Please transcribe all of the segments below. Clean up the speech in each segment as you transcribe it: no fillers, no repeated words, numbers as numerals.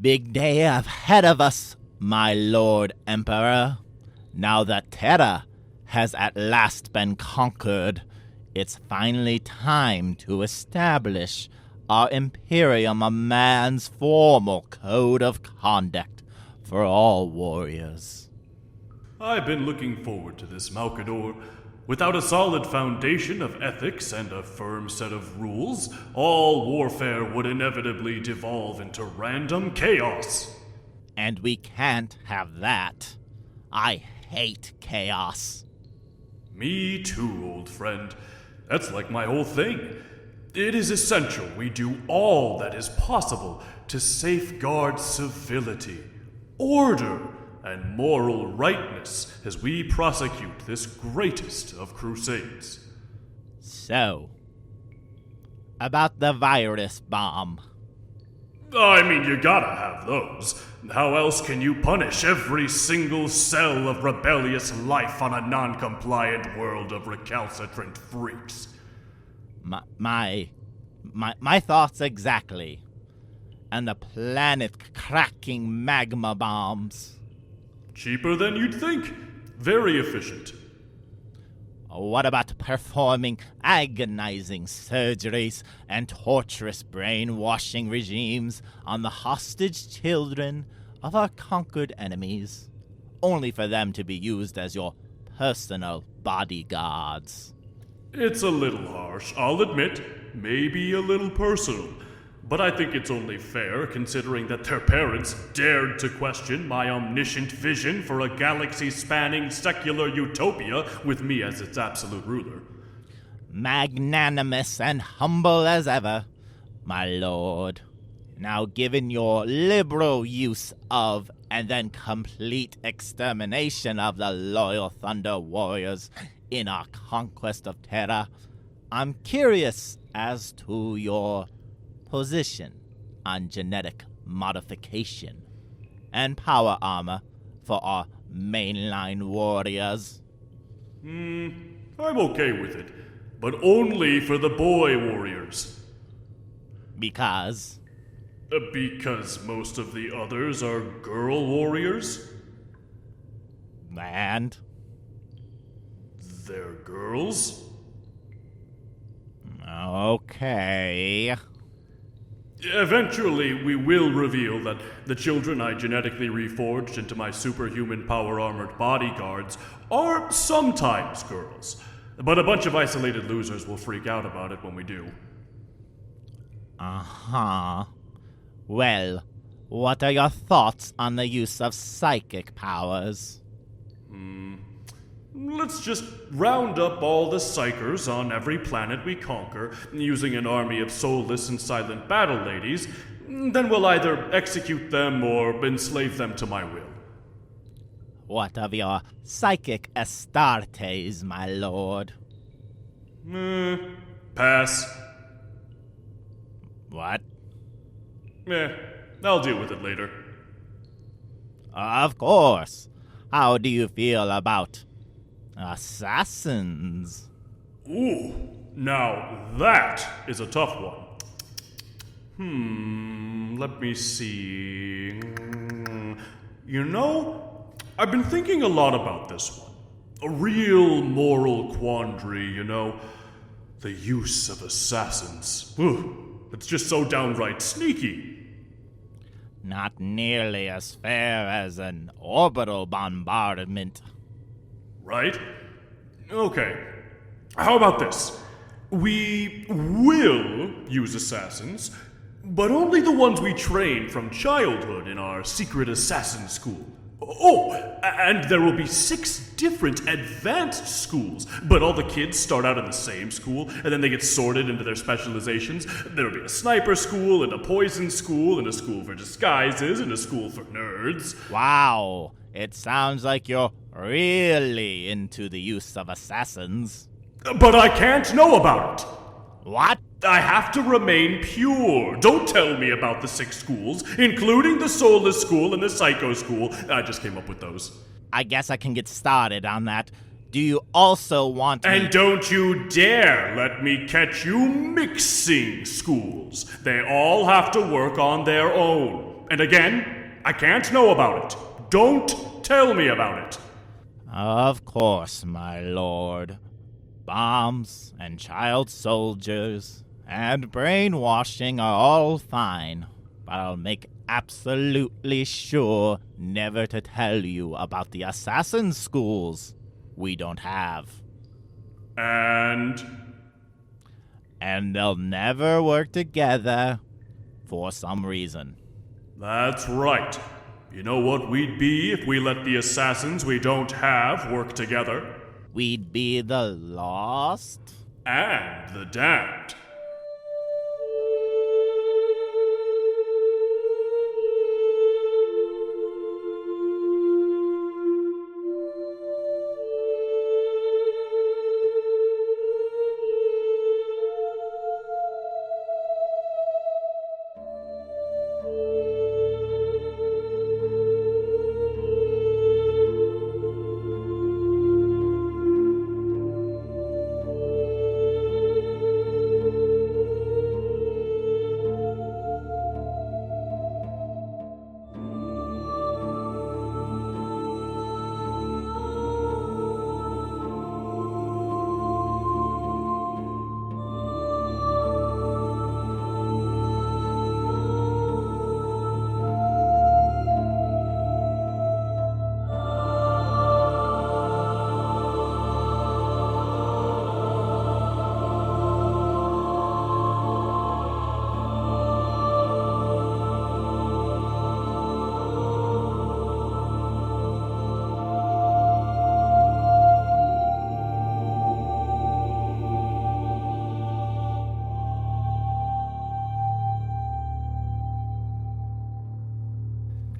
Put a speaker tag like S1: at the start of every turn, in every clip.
S1: Big day ahead of us, my Lord Emperor. Now that Terra has at last been conquered, it's finally time to establish our Imperium of Man's formal code of conduct for all warriors.
S2: I've been looking forward to this, Malkador. Without a solid foundation of ethics and a firm set of rules, all warfare would inevitably devolve into random chaos.
S1: And we can't have that. I hate chaos.
S2: Me too, old friend. That's like my whole thing. It is essential we do all that is possible to safeguard civility, order, and moral rightness as we prosecute this greatest of crusades.
S1: So, about the virus bomb.
S2: I mean, you gotta have those. How else can you punish every single cell of rebellious life on a non-compliant world of recalcitrant freaks?
S1: My thoughts exactly. And the planet-cracking magma bombs.
S2: Cheaper than you'd think. Very efficient.
S1: What about performing agonizing surgeries and torturous brainwashing regimes on the hostage children of our conquered enemies, only for them to be used as your personal bodyguards?
S2: It's a little harsh, I'll admit. Maybe a little personal. But I think it's only fair, considering that their parents dared to question my omniscient vision for a galaxy-spanning secular utopia with me as its absolute ruler.
S1: Magnanimous and humble as ever, my lord. Now, given your liberal use of and then complete extermination of the loyal Thunder Warriors in our conquest of Terra, I'm curious as to your position on genetic modification and power armor for our mainline warriors.
S2: I'm okay with it, but only for the boy warriors.
S1: Because?
S2: Because most of the others are girl warriors.
S1: And?
S2: They're girls?
S1: Okay.
S2: Eventually, we will reveal that the children I genetically reforged into my superhuman power-armored bodyguards are sometimes girls. But a bunch of isolated losers will freak out about it when we do.
S1: Uh-huh. Well, what are your thoughts on the use of psychic powers?
S2: Let's just round up all the psychers on every planet we conquer, using an army of soulless and silent battle ladies. Then we'll either execute them or enslave them to my will.
S1: What of your psychic Astartes, my lord?
S2: Pass.
S1: What?
S2: I'll deal with it later.
S1: Of course. How do you feel about assassins?
S2: Ooh, now that is a tough one. Let me see. You know, I've been thinking a lot about this one. A real moral quandary, you know. The use of assassins. It's just so downright sneaky.
S1: Not nearly as fair as an orbital bombardment.
S2: Right? Okay. How about this? We will use assassins, but only the ones we train from childhood in our secret assassin school. Oh, and there will be 6 different advanced schools, but all the kids start out in the same school, and then they get sorted into their specializations. There will be a sniper school, and a poison school, and a school for disguises, and a school for nerds.
S1: Wow, it sounds like you're really into the use of assassins.
S2: But I can't know about it.
S1: What?
S2: I have to remain pure. Don't tell me about the 6 schools, including the Soulless School and the Psycho School. I just came up with those.
S1: I guess I can get started on that. Do you also want
S2: And don't you dare let me catch you mixing schools. They all have to work on their own. And again, I can't know about it. Don't tell me about it.
S1: Of course, my lord. Bombs and child soldiers and brainwashing are all fine, but I'll make absolutely sure never to tell you about the assassin schools we don't have.
S2: And
S1: they'll never work together for some reason.
S2: that's right. You know what we'd be if we let the assassins we don't have work together?
S1: We'd be the lost?
S2: And the damned.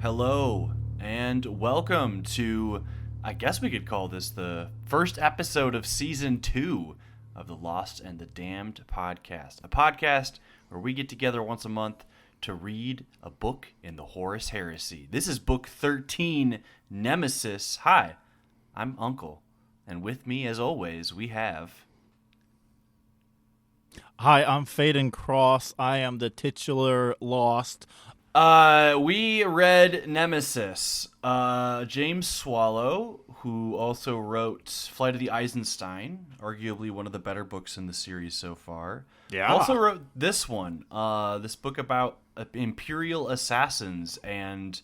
S3: Hello, and welcome to, I guess we could call this the first episode of Season 2 of the Lost and the Damned podcast. A podcast where we get together once a month to read a book in the Horus Heresy. This is book 13, Nemesis. Hi, I'm Uncle, and with me, as always, we have...
S1: Hi, I'm Faden Cross. I am the titular Lost.
S3: We read Nemesis. James Swallow, who also wrote Flight of the Eisenstein, arguably one of the better books in the series so far.
S1: Yeah.
S3: Also wrote this one, this book about Imperial assassins and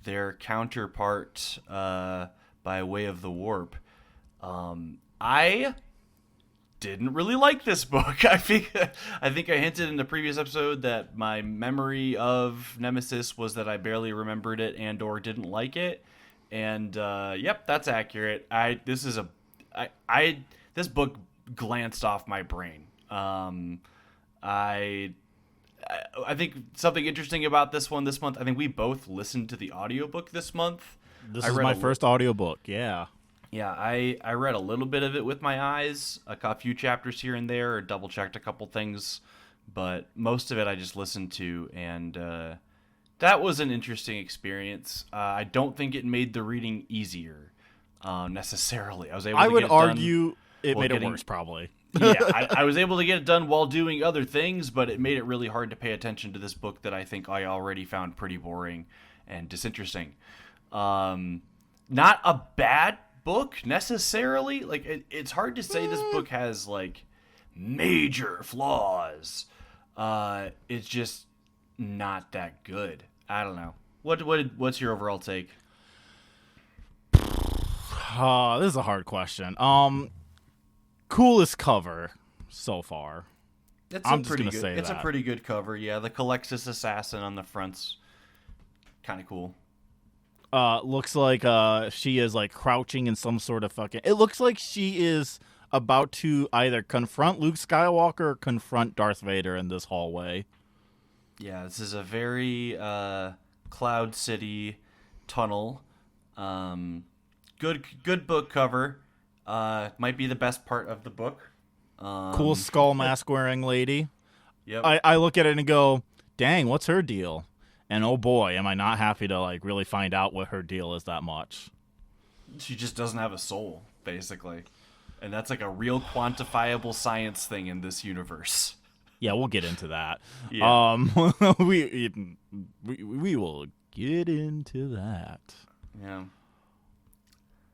S3: their counterpart by way of the warp. I didn't really like this book. I think I hinted in the previous episode that my memory of Nemesis was that I barely remembered it and or didn't like it. And yep, that's accurate. This book glanced off my brain. I think something interesting about this one this month, I think we both listened to the audiobook this month.
S1: This is my first audiobook, yeah.
S3: Yeah, I read a little bit of it with my eyes, a few chapters here and there, or double-checked a couple things, but most of it I just listened to, and that was an interesting experience. I don't think it made the reading easier, necessarily.
S1: I would argue it made it worse, probably.
S3: Yeah, I was able to get it done while doing other things, but it made it really hard to pay attention to this book that I think I already found pretty boring and disinteresting. Not a bad book necessarily. Like it's hard to say this book has like major flaws. It's just not that good. I don't know. What's your overall take?
S1: This is a hard question. Coolest cover so far. I'm just gonna say
S3: it's
S1: that.
S3: a pretty good cover. Yeah, the Calexis assassin on the front's kind of cool.
S1: Looks like she is like crouching in some sort of fucking... It looks like she is about to either confront Luke Skywalker or confront Darth Vader in this hallway.
S3: Yeah, this is a very Cloud City tunnel. Good book cover. Might be the best part of the book.
S1: Cool skull mask wearing lady.
S3: Yep.
S1: I look at it and go, dang, what's her deal? And oh boy, am I not happy to like really find out what her deal is that much.
S3: She just doesn't have a soul, basically. And that's like a real quantifiable science thing in this universe.
S1: Yeah, we'll get into that.
S3: Yeah.
S1: we will get into that.
S3: Yeah.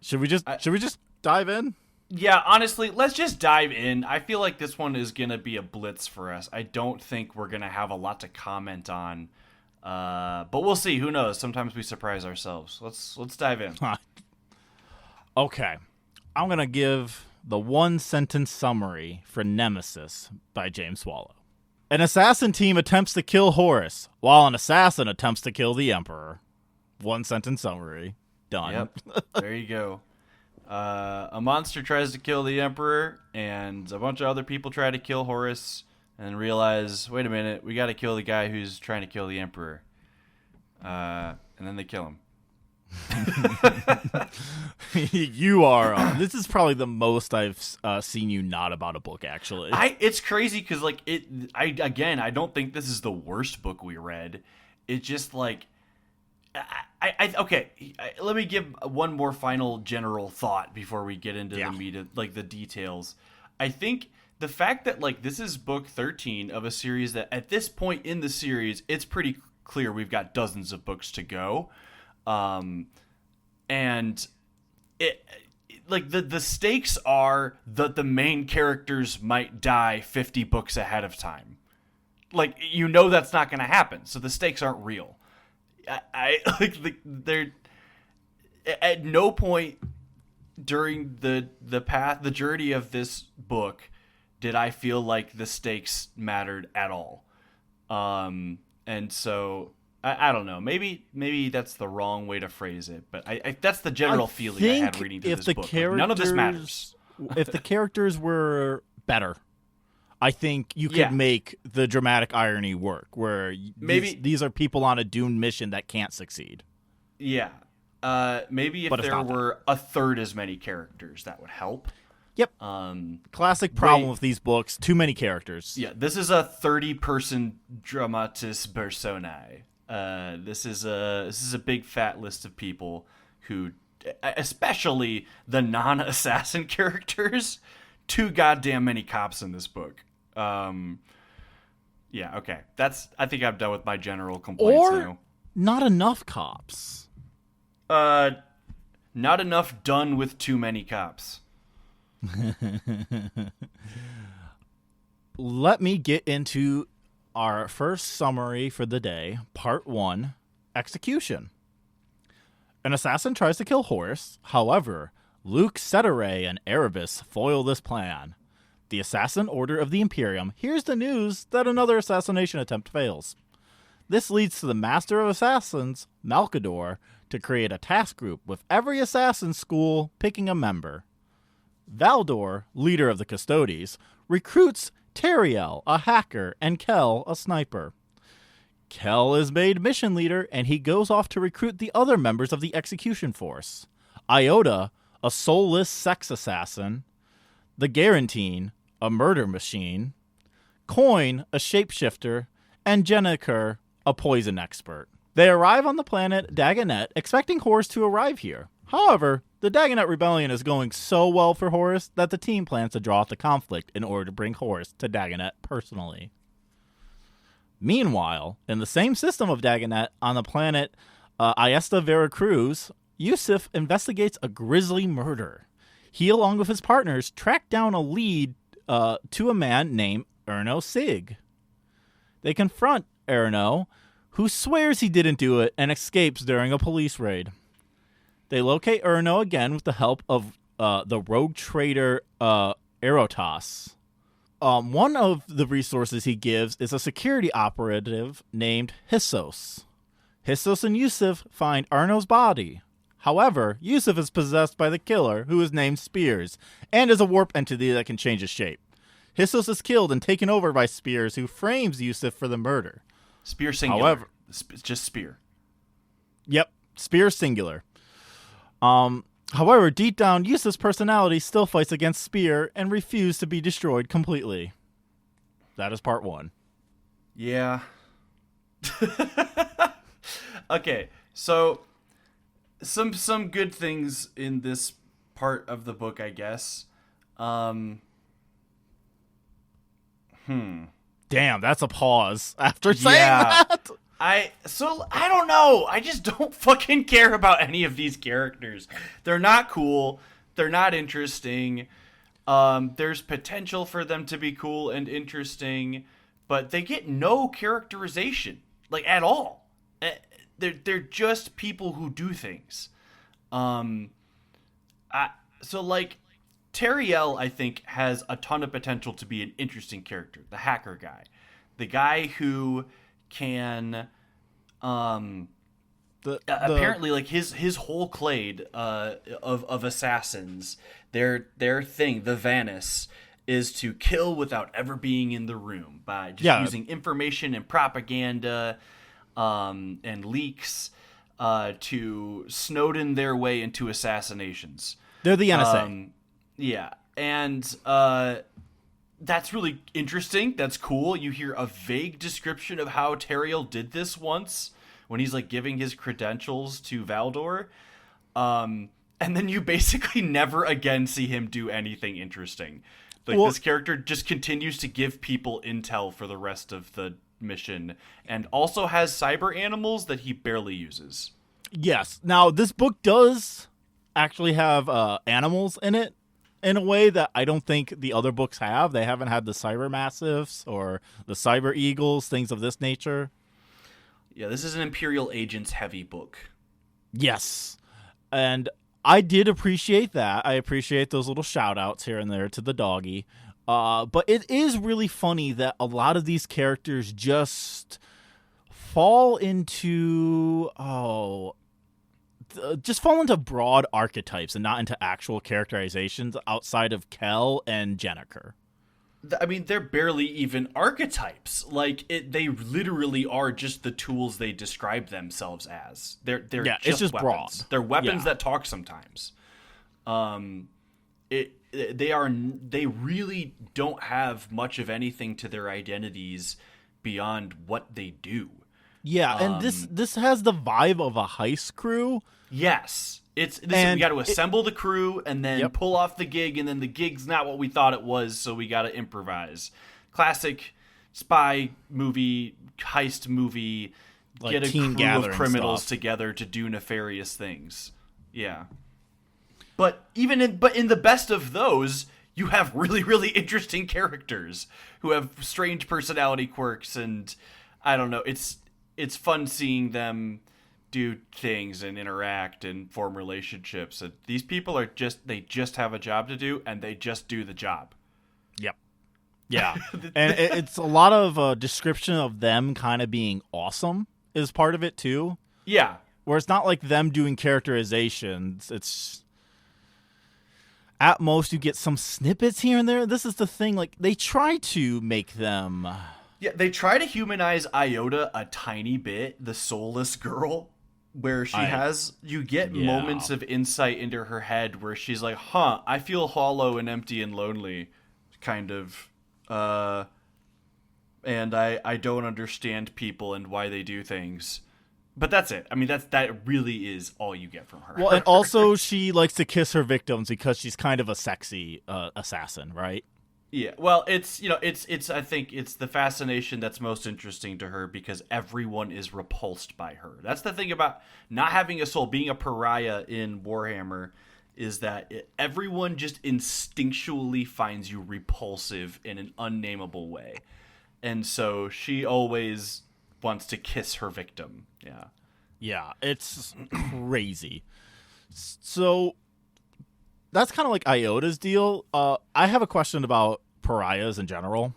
S1: Should we just dive in?
S3: Yeah, honestly, let's just dive in. I feel like this one is gonna be a blitz for us. I don't think we're gonna have a lot to comment on, but we'll see. Who knows? Sometimes we surprise ourselves. Let's dive in.
S1: Okay, I'm gonna give the one-sentence summary for Nemesis by James Swallow. An assassin team attempts to kill Horus, while an assassin attempts to kill the Emperor. One-sentence summary. Done.
S3: Yep. There you go. A monster tries to kill the Emperor, and a bunch of other people try to kill Horus, and realize, wait a minute, we got to kill the guy who's trying to kill the Emperor. And then they kill him.
S1: You are. This is probably the most I've seen you not about a book. Actually,
S3: It's crazy because I don't think this is the worst book we read. It just like. Let me give one more final general thought before we get into the meat of like the details. I think the fact that like this is book 13 of a series that at this point in the series, it's pretty clear we've got dozens of books to go. And it like the stakes are that the main characters might die 50 books ahead of time. Like, you know, that's not going to happen. So the stakes aren't real. I like they're at no point during the journey of this book did I feel like the stakes mattered at all. And so I don't know. Maybe that's the wrong way to phrase it, but I that's the general feeling I had reading through this book. Like, none of this matters.
S1: If the characters were better, I think you could make the dramatic irony work, where maybe these are people on a doomed mission that can't succeed.
S3: Yeah. Maybe if there were a third as many characters, that would help.
S1: Yep. Classic problem with these books, too many characters.
S3: Yeah, this is a 30-person dramatis personae. This is a big fat list of people who, especially the non-assassin characters, too goddamn many cops in this book. Yeah, okay. I think I'm done with my general complaints now.
S1: Not enough cops.
S3: Not enough done with too many cops.
S1: Let me get into our first summary for the day, part 1, Execution. An assassin tries to kill Horus. However, Luke, Ceterae, and Erebus foil this plan. The Assassin Order of the Imperium hears the news that another assassination attempt fails. This leads to the Master of Assassins, Malkador, to create a task group with every assassin school picking a member. Valdor, leader of the Custodes, recruits Teriel, a hacker, and Kel, a sniper. Kel is made mission leader, and he goes off to recruit the other members of the execution force. Iota, a soulless sex assassin. The Garin, a murder machine. Coin, a shapeshifter. And Jenniker, a poison expert. They arrive on the planet Dagonet, expecting Horus to arrive here. However, the Dagonet rebellion is going so well for Horus that the team plans to draw out the conflict in order to bring Horus to Dagonet personally. Meanwhile, in the same system of Dagonet, on the planet Ayesta Veracruz, Yusuf investigates a grisly murder. He, along with his partners, track down a lead to a man named Erno Sig. They confront Erno, who swears he didn't do it and escapes during a police raid. They locate Erno again with the help of the rogue trader Erotas. One of the resources he gives is a security operative named Hissos. Hissos and Yusuf find Erno's body. However, Yusuf is possessed by the killer, who is named Spears, and is a warp entity that can change his shape. Hissos is killed and taken over by Spears, who frames Yusuf for the murder.
S3: Spear singular.
S1: However,
S3: just Spear.
S1: Yep, Spear singular. However, deep down, Yusuf's personality still fights against Spear and refuses to be destroyed completely. That is part 1.
S3: Yeah. Okay, so some good things in this part of the book, I guess.
S1: Damn, that's a pause after saying that.
S3: I don't know. I just don't fucking care about any of these characters. They're not cool. They're not interesting. There's potential for them to be cool and interesting, but they get no characterization, like, at all. They're just people who do things. Teriel, I think, has a ton of potential to be an interesting character. The hacker guy. The guy who can apparently, like, his whole clade of assassins, their thing, the Vanus, is to kill without ever being in the room by just using information and propaganda and leaks to Snowden their way into assassinations.
S1: They're the NSA.
S3: Yeah, and that's really interesting. That's cool. You hear a vague description of how Teriel did this once when he's, like, giving his credentials to Valdor. And then you basically never again see him do anything interesting. Like, this character just continues to give people intel for the rest of the mission, and also has cyber animals that he barely uses.
S1: Yes. Now, this book does actually have animals in it in a way that I don't think the other books have. They haven't had the cyber massives or the cyber eagles, things of this nature.
S3: Yeah, this is an Imperial Agents heavy book.
S1: Yes. And I did appreciate that. I appreciate those little shout outs here and there to the doggy. But it is really funny that a lot of these characters just fall into broad archetypes and not into actual characterizations outside of Kel and Jenniker.
S3: I mean, they're barely even archetypes. Like, they literally are just the tools they describe themselves as. They're
S1: it's just
S3: weapons.
S1: broad.
S3: They're weapons that talk sometimes. They really don't have much of anything to their identities beyond what they do.
S1: Yeah, and this has the vibe of a heist crew.
S3: Yes. We got to assemble the crew and then pull off the gig, and then the gig's not what we thought it was, so we got to improvise. Classic spy movie, heist movie, like get a crew of criminals together to do nefarious things. Yeah. But in the best of those, you have really, really interesting characters who have strange personality quirks, and I don't know, it's fun seeing them do things and interact and form relationships. And these people they just have a job to do, and they just do the job.
S1: Yep. Yeah. And it's a lot of description of them kind of being awesome is part of it too.
S3: Yeah.
S1: Where it's not like them doing characterizations. It's at most you get some snippets here and there. This is the thing, like, they try to make them...
S3: Yeah, they try to humanize Iota a tiny bit, the soulless girl, where you get moments of insight into her head where she's like, I feel hollow and empty and lonely, kind of, and I don't understand people and why they do things. But that's it. I mean, that really is all you get from her.
S1: Well, and also she likes to kiss her victims because she's kind of a sexy assassin, right?
S3: Yeah, well, it's I think it's the fascination that's most interesting to her because everyone is repulsed by her. That's the thing about not having a soul, being a pariah in Warhammer, is that everyone just instinctually finds you repulsive in an unnameable way. And so she always wants to kiss her victim. Yeah.
S1: Yeah, it's crazy. So that's kind of like Iota's deal. I have a question about pariahs in general.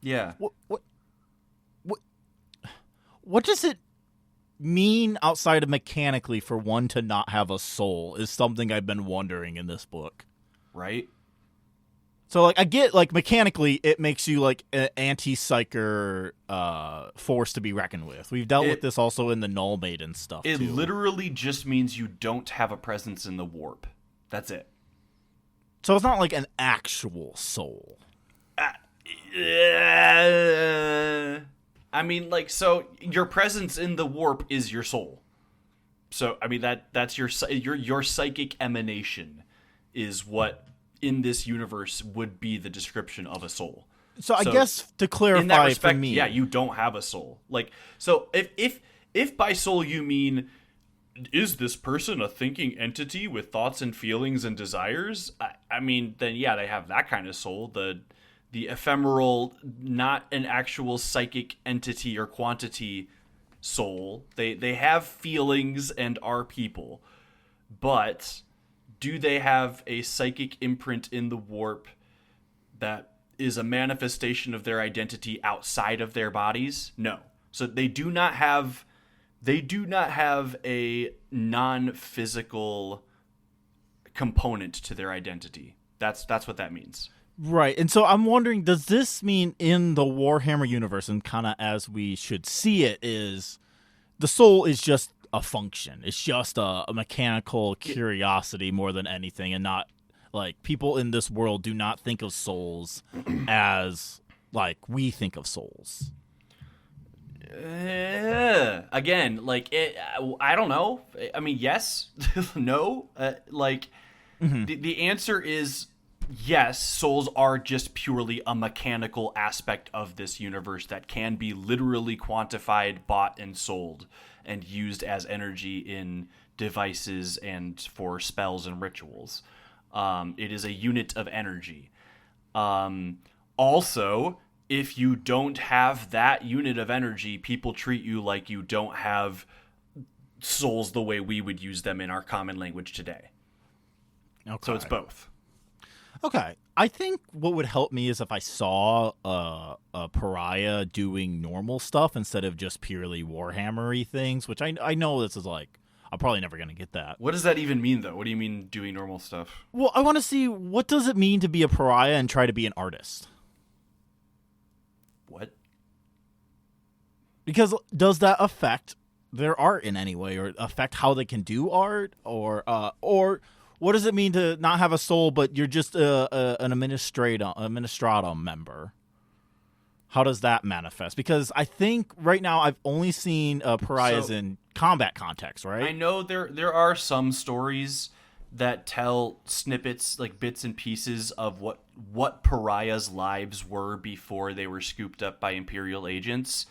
S3: Yeah.
S1: What does it mean outside of mechanically for one to not have a soul is something I've been wondering in this book.
S3: Right?
S1: So, like, I get, like, mechanically it makes you, like, an anti-psyker force to be reckoned with. We've dealt with this also in the Null Maiden stuff,
S3: It
S1: too.
S3: literally just means you don't have a presence in the warp. That's it.
S1: So it's not like an actual soul.
S3: I mean, like, so your presence in the warp is your soul. So, I mean, that's your psychic emanation is what in this universe would be the description of a soul.
S1: So I guess to clarify
S3: in that respect,
S1: for me,
S3: yeah, you don't have a soul. Like, so if by soul you mean, is this person a thinking entity with thoughts and feelings and desires? I mean, then yeah, they have that kind of soul. The ephemeral, not an actual psychic entity or quantity soul. They have feelings and are people, but do they have a psychic imprint in the warp that is a manifestation of their identity outside of their bodies? No. So they do not have a non-physical component to their identity. That's what that means.
S1: Right. And so I'm wondering, does this mean in the Warhammer universe, and kind of as we should see it, is the soul is just a function. It's just a mechanical curiosity more than anything, and not like people in this world do not think of souls as like we think of souls.
S3: Again, like I don't know. I mean, yes, no. The answer is yes. Souls are just purely a mechanical aspect of this universe that can be literally quantified, bought, and sold, and used as energy in devices and for spells and rituals. It is a unit of energy. Also, if you don't have that unit of energy, people treat you like you don't have souls the way we would use them in our common language today.
S1: Okay.
S3: So it's both.
S1: Okay. I think what would help me is if I saw a pariah doing normal stuff instead of just purely Warhammer-y things, which I know this is like, I'm probably never going to get that.
S3: What does that even mean, though? What do you mean doing normal stuff?
S1: Well, I want to see, what does it mean to be a pariah and try to be an artist?
S3: What?
S1: Because does that affect their art in any way, or affect how they can do art, or what does it mean to not have a soul but you're just an administratum member? How does that manifest? Because I think right now I've only seen pariahs in combat context, right?
S3: I know there are some stories that tell snippets, like bits and pieces of what pariahs' lives were before they were scooped up by Imperial agents.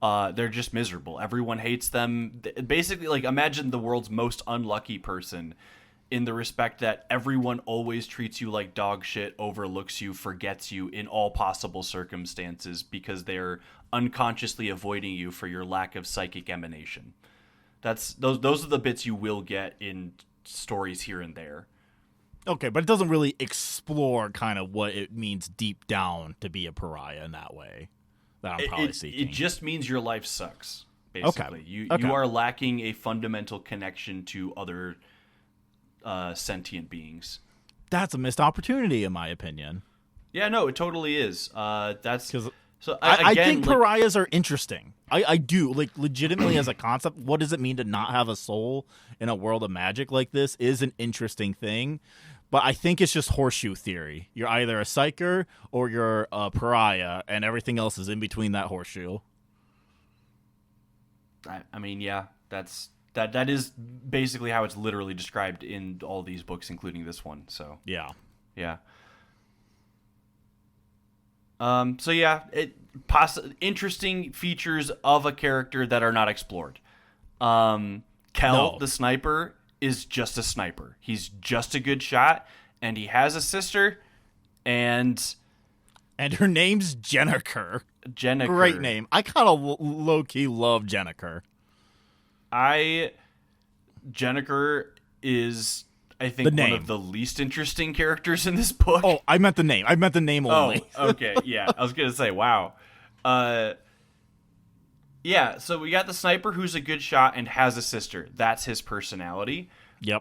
S3: They're just miserable. Everyone hates them. Basically, like, imagine the world's most unlucky person, in the respect that everyone always treats you like dog shit, overlooks you, forgets you in all possible circumstances because they're unconsciously avoiding you for your lack of psychic emanation. Those are the bits you will get in stories here and there.
S1: Okay, but it doesn't really explore kind of what it means deep down to be a pariah in that way that I'm probably seeking.
S3: It just means your life sucks, basically.
S1: Okay.
S3: You are lacking a fundamental connection to other sentient beings.
S1: That's a missed opportunity, in my opinion.
S3: Yeah, no, it totally is. That's because. So
S1: I think pariahs are interesting. I do, like, legitimately as a concept. What does it mean to not have a soul in a world of magic like this is an interesting thing. But I think it's just horseshoe theory. You're either a psyker or you're a pariah, and everything else is in between that horseshoe.
S3: I mean, yeah, that is basically how it's literally described in all these books, including this one. So
S1: yeah.
S3: So yeah, interesting features of a character that are not explored. Kel, the sniper, is just a sniper. He's just a good shot, and he has a sister, and
S1: her name's Jenniker.
S3: Jenniker.
S1: Great name. I kind of low-key love Jenniker.
S3: Jenniker is, I think, one of the least interesting characters in this book.
S1: Oh, I meant the name. I meant the name only.
S3: Oh, okay. Yeah, I was going to say, wow. Yeah, so we got the sniper who's a good shot and has a sister. That's his personality.
S1: Yep.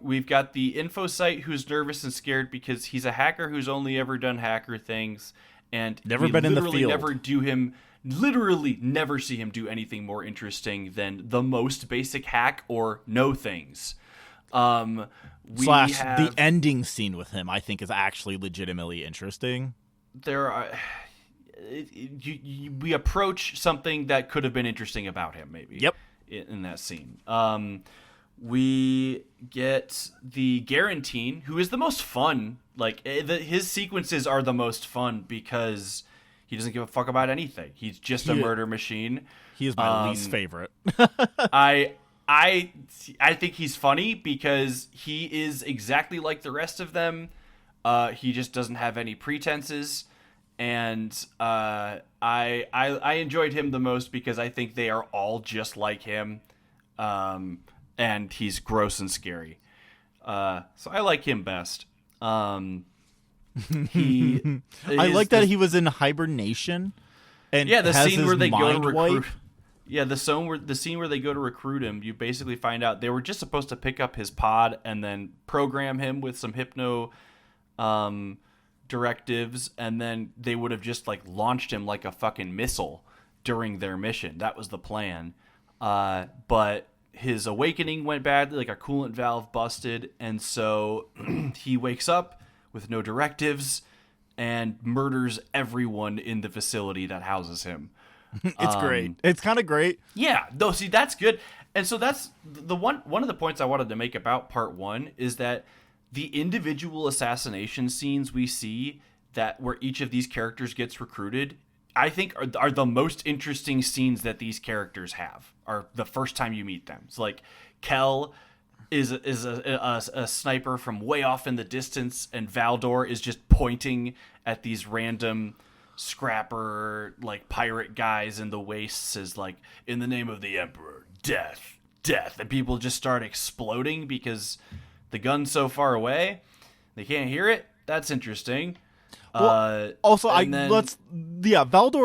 S3: We've got the info site who's nervous and scared because he's a hacker who's only ever done hacker things, and
S1: never been in the field.
S3: Literally never see him do anything more interesting than the most basic hack or no things.
S1: The ending scene with him, I think, is actually legitimately interesting.
S3: There are... we approach something that could have been interesting about him, maybe.
S1: Yep.
S3: In that scene. we get the Garin, who is the most fun. Like, his sequences are the most fun because he doesn't give a fuck about anything. He's just a murder machine.
S1: He is my least favorite.
S3: I think he's funny because he is exactly like the rest of them. He just doesn't have any pretenses, and I enjoyed him the most because I think they are all just like him, and he's gross and scary. So I like him best. I
S1: like that he was in hibernation, and
S3: the scene where they go to recruit.
S1: wipe.
S3: Yeah, the scene where they go to recruit him, you basically find out they were just supposed to pick up his pod and then program him with some hypno directives, and then they would have just like launched him like a fucking missile during their mission. That was the plan. But his awakening went badly, like a coolant valve busted, and so he wakes up with no directives and murders everyone in the facility that houses him.
S1: It's great. It's kind of great.
S3: Yeah, no, see, that's good. And so that's the one of the points I wanted to make about part 1 is that the individual assassination scenes we see that where each of these characters gets recruited, I think are the most interesting scenes that these characters have, are the first time you meet them. So like Kel is a sniper from way off in the distance, and Valdor is just pointing at these random scrapper like pirate guys in the wastes is like, in the name of the Emperor, death, and people just start exploding because the gun's so far away they can't hear it. That's interesting.
S1: Valdor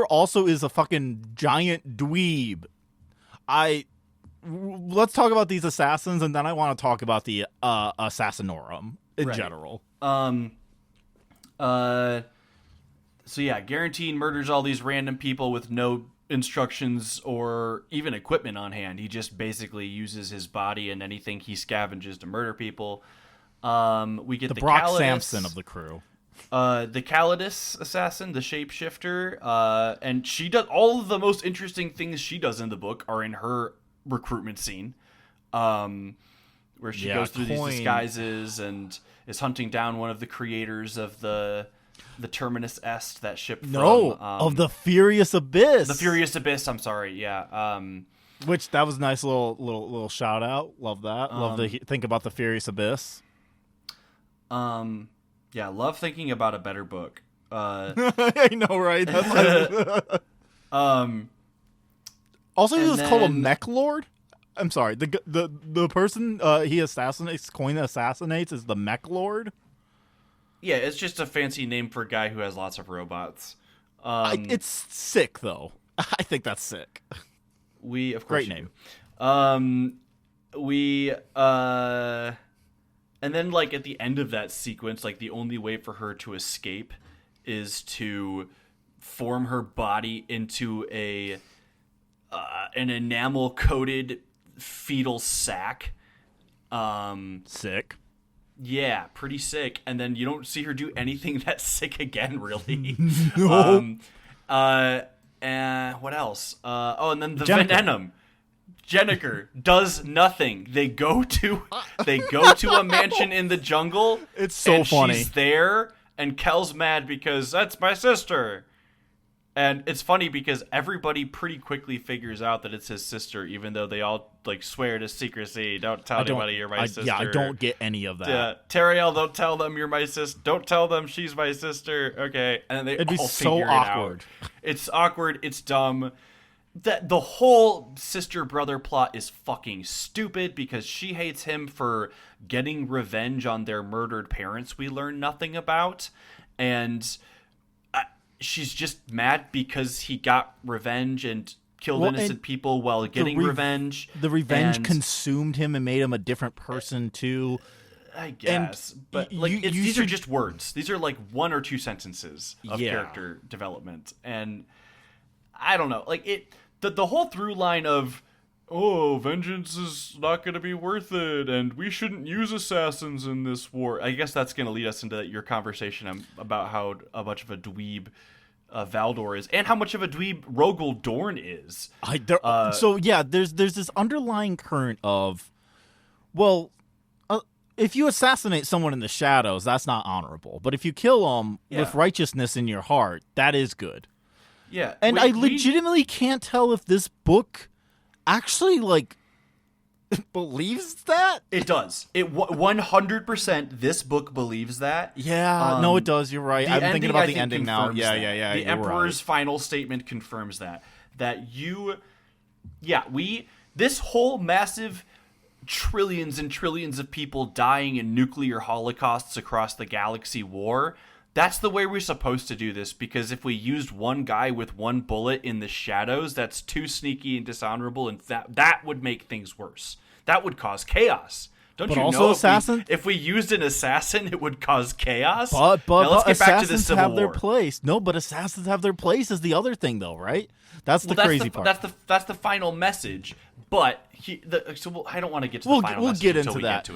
S1: also is a fucking giant dweeb. Let's talk about these assassins, and then I want to talk about the Assassinorum in general.
S3: So yeah, Garin murders all these random people with no instructions or even equipment on hand. He just basically uses his body and anything he scavenges to murder people. We get the
S1: Brock
S3: Calidus,
S1: Sampson of the crew.
S3: The Calidus assassin, the shapeshifter, and she does all of the most interesting things she does in the book are in her recruitment scene, where she goes through these disguises and is hunting down one of the creators of the Terminus Est, that ship from...
S1: of the Furious Abyss.
S3: The Furious Abyss, I'm sorry, yeah.
S1: Which, that was a nice little shout out. Love that. Love to think about the Furious Abyss.
S3: Yeah, love thinking about a better book.
S1: I know, right? That's also, he was called a mech lord. I'm sorry. The person he assassinates is the mech lord.
S3: Yeah, it's just a fancy name for a guy who has lots of robots.
S1: It's sick, though. I think that's sick.
S3: Of course,
S1: great name.
S3: And then, like, at the end of that sequence, like, the only way for her to escape is to form her body into an enamel-coated fetal sac.
S1: Sick.
S3: Yeah, pretty sick. And then you don't see her do anything that sick again, really.
S1: No.
S3: And what else? And then the Venom. Jenniker does nothing. They go to a mansion in the jungle.
S1: It's so funny.
S3: She's there, and Kel's mad because that's my sister. And it's funny because everybody pretty quickly figures out that it's his sister, even though they all like swear to secrecy. Don't tell anybody you're my sister.
S1: Yeah, I don't get any of that.
S3: Yeah, Teriel, don't tell them you're my sister. Don't tell them she's my sister. Okay, and then
S1: It'd be so awkward.
S3: It's awkward. It's dumb. That the whole sister-brother plot is fucking stupid because she hates him for getting revenge on their murdered parents we learn nothing about, and she's just mad because he got revenge and killed innocent people while getting revenge.
S1: The revenge consumed him and made him a different person too.
S3: I guess, but like these are just words. These are like 1 or 2 sentences of character development, and I don't know, like the whole through line of, vengeance is not going to be worth it, and we shouldn't use assassins in this war. I guess that's going to lead us into your conversation about how much of a dweeb Valdor is, and how much of a dweeb Rogel Dorn is.
S1: There's this underlying current of Well, if you assassinate someone in the shadows, that's not honorable. But if you kill them with righteousness in your heart, that is good.
S3: Yeah.
S1: And I legitimately can't tell if this book actually, like, believes that.
S3: It does. It 100%. This book believes that.
S1: Yeah. No, it does. You're right. I'm thinking about the ending now. Yeah.
S3: The Emperor's final statement confirms that. This whole massive trillions and trillions of people dying in nuclear holocausts across the galaxy war, that's the way we're supposed to do this, because if we used one guy with one bullet in the shadows, that's too sneaky and dishonorable, and that would make things worse. That would cause chaos. Don't you know if we used an assassin, it would cause chaos?
S1: But
S3: now let's get back to the
S1: assassins
S3: Civil
S1: have
S3: War.
S1: their place. No, but assassins have their place is the other thing, though, right? That's the crazy part.
S3: That's the final message. But I don't want to get to the final message.
S1: We'll get into that.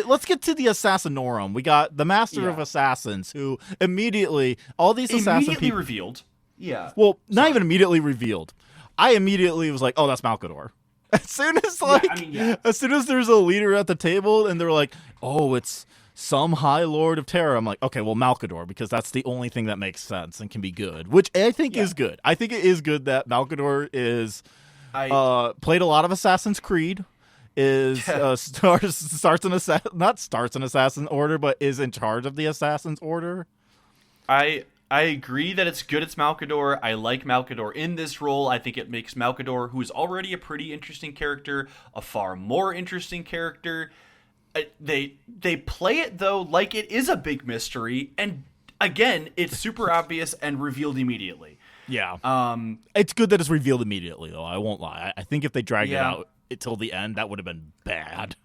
S1: Let's get to the Assassinorum. We got the Master of Assassins, who immediately
S3: revealed. Yeah.
S1: Well, not even immediately revealed. I immediately was like, "Oh, that's Malcador." As soon as there's a leader at the table, and they're like, "Oh, it's some High Lord of Terror," I'm like, "Okay, well, Malcador," because that's the only thing that makes sense and can be good, which I think is good. I think it is good that Malcador is played a lot of Assassin's Creed, starts an Assassin Order, but is in charge of the Assassin's Order.
S3: I agree that it's good it's Malcador. I like Malcador in this role. I think it makes Malcador, who's already a pretty interesting character, a far more interesting character. They play it, though, like it is a big mystery, and again, it's super obvious and revealed immediately.
S1: Yeah. It's good that it's revealed immediately, though. I won't lie. I think if they dragged it out until the end, that would have been bad.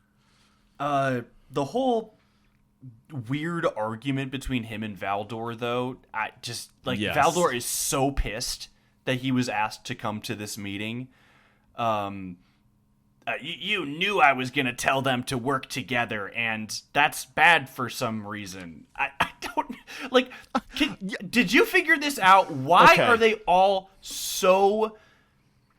S3: The whole weird argument between him and Valdor, though, Valdor is so pissed that he was asked to come to this meeting. You knew I was going to tell them to work together, and that's bad for some reason. I don't... Like, did you figure this out? Why are they all so...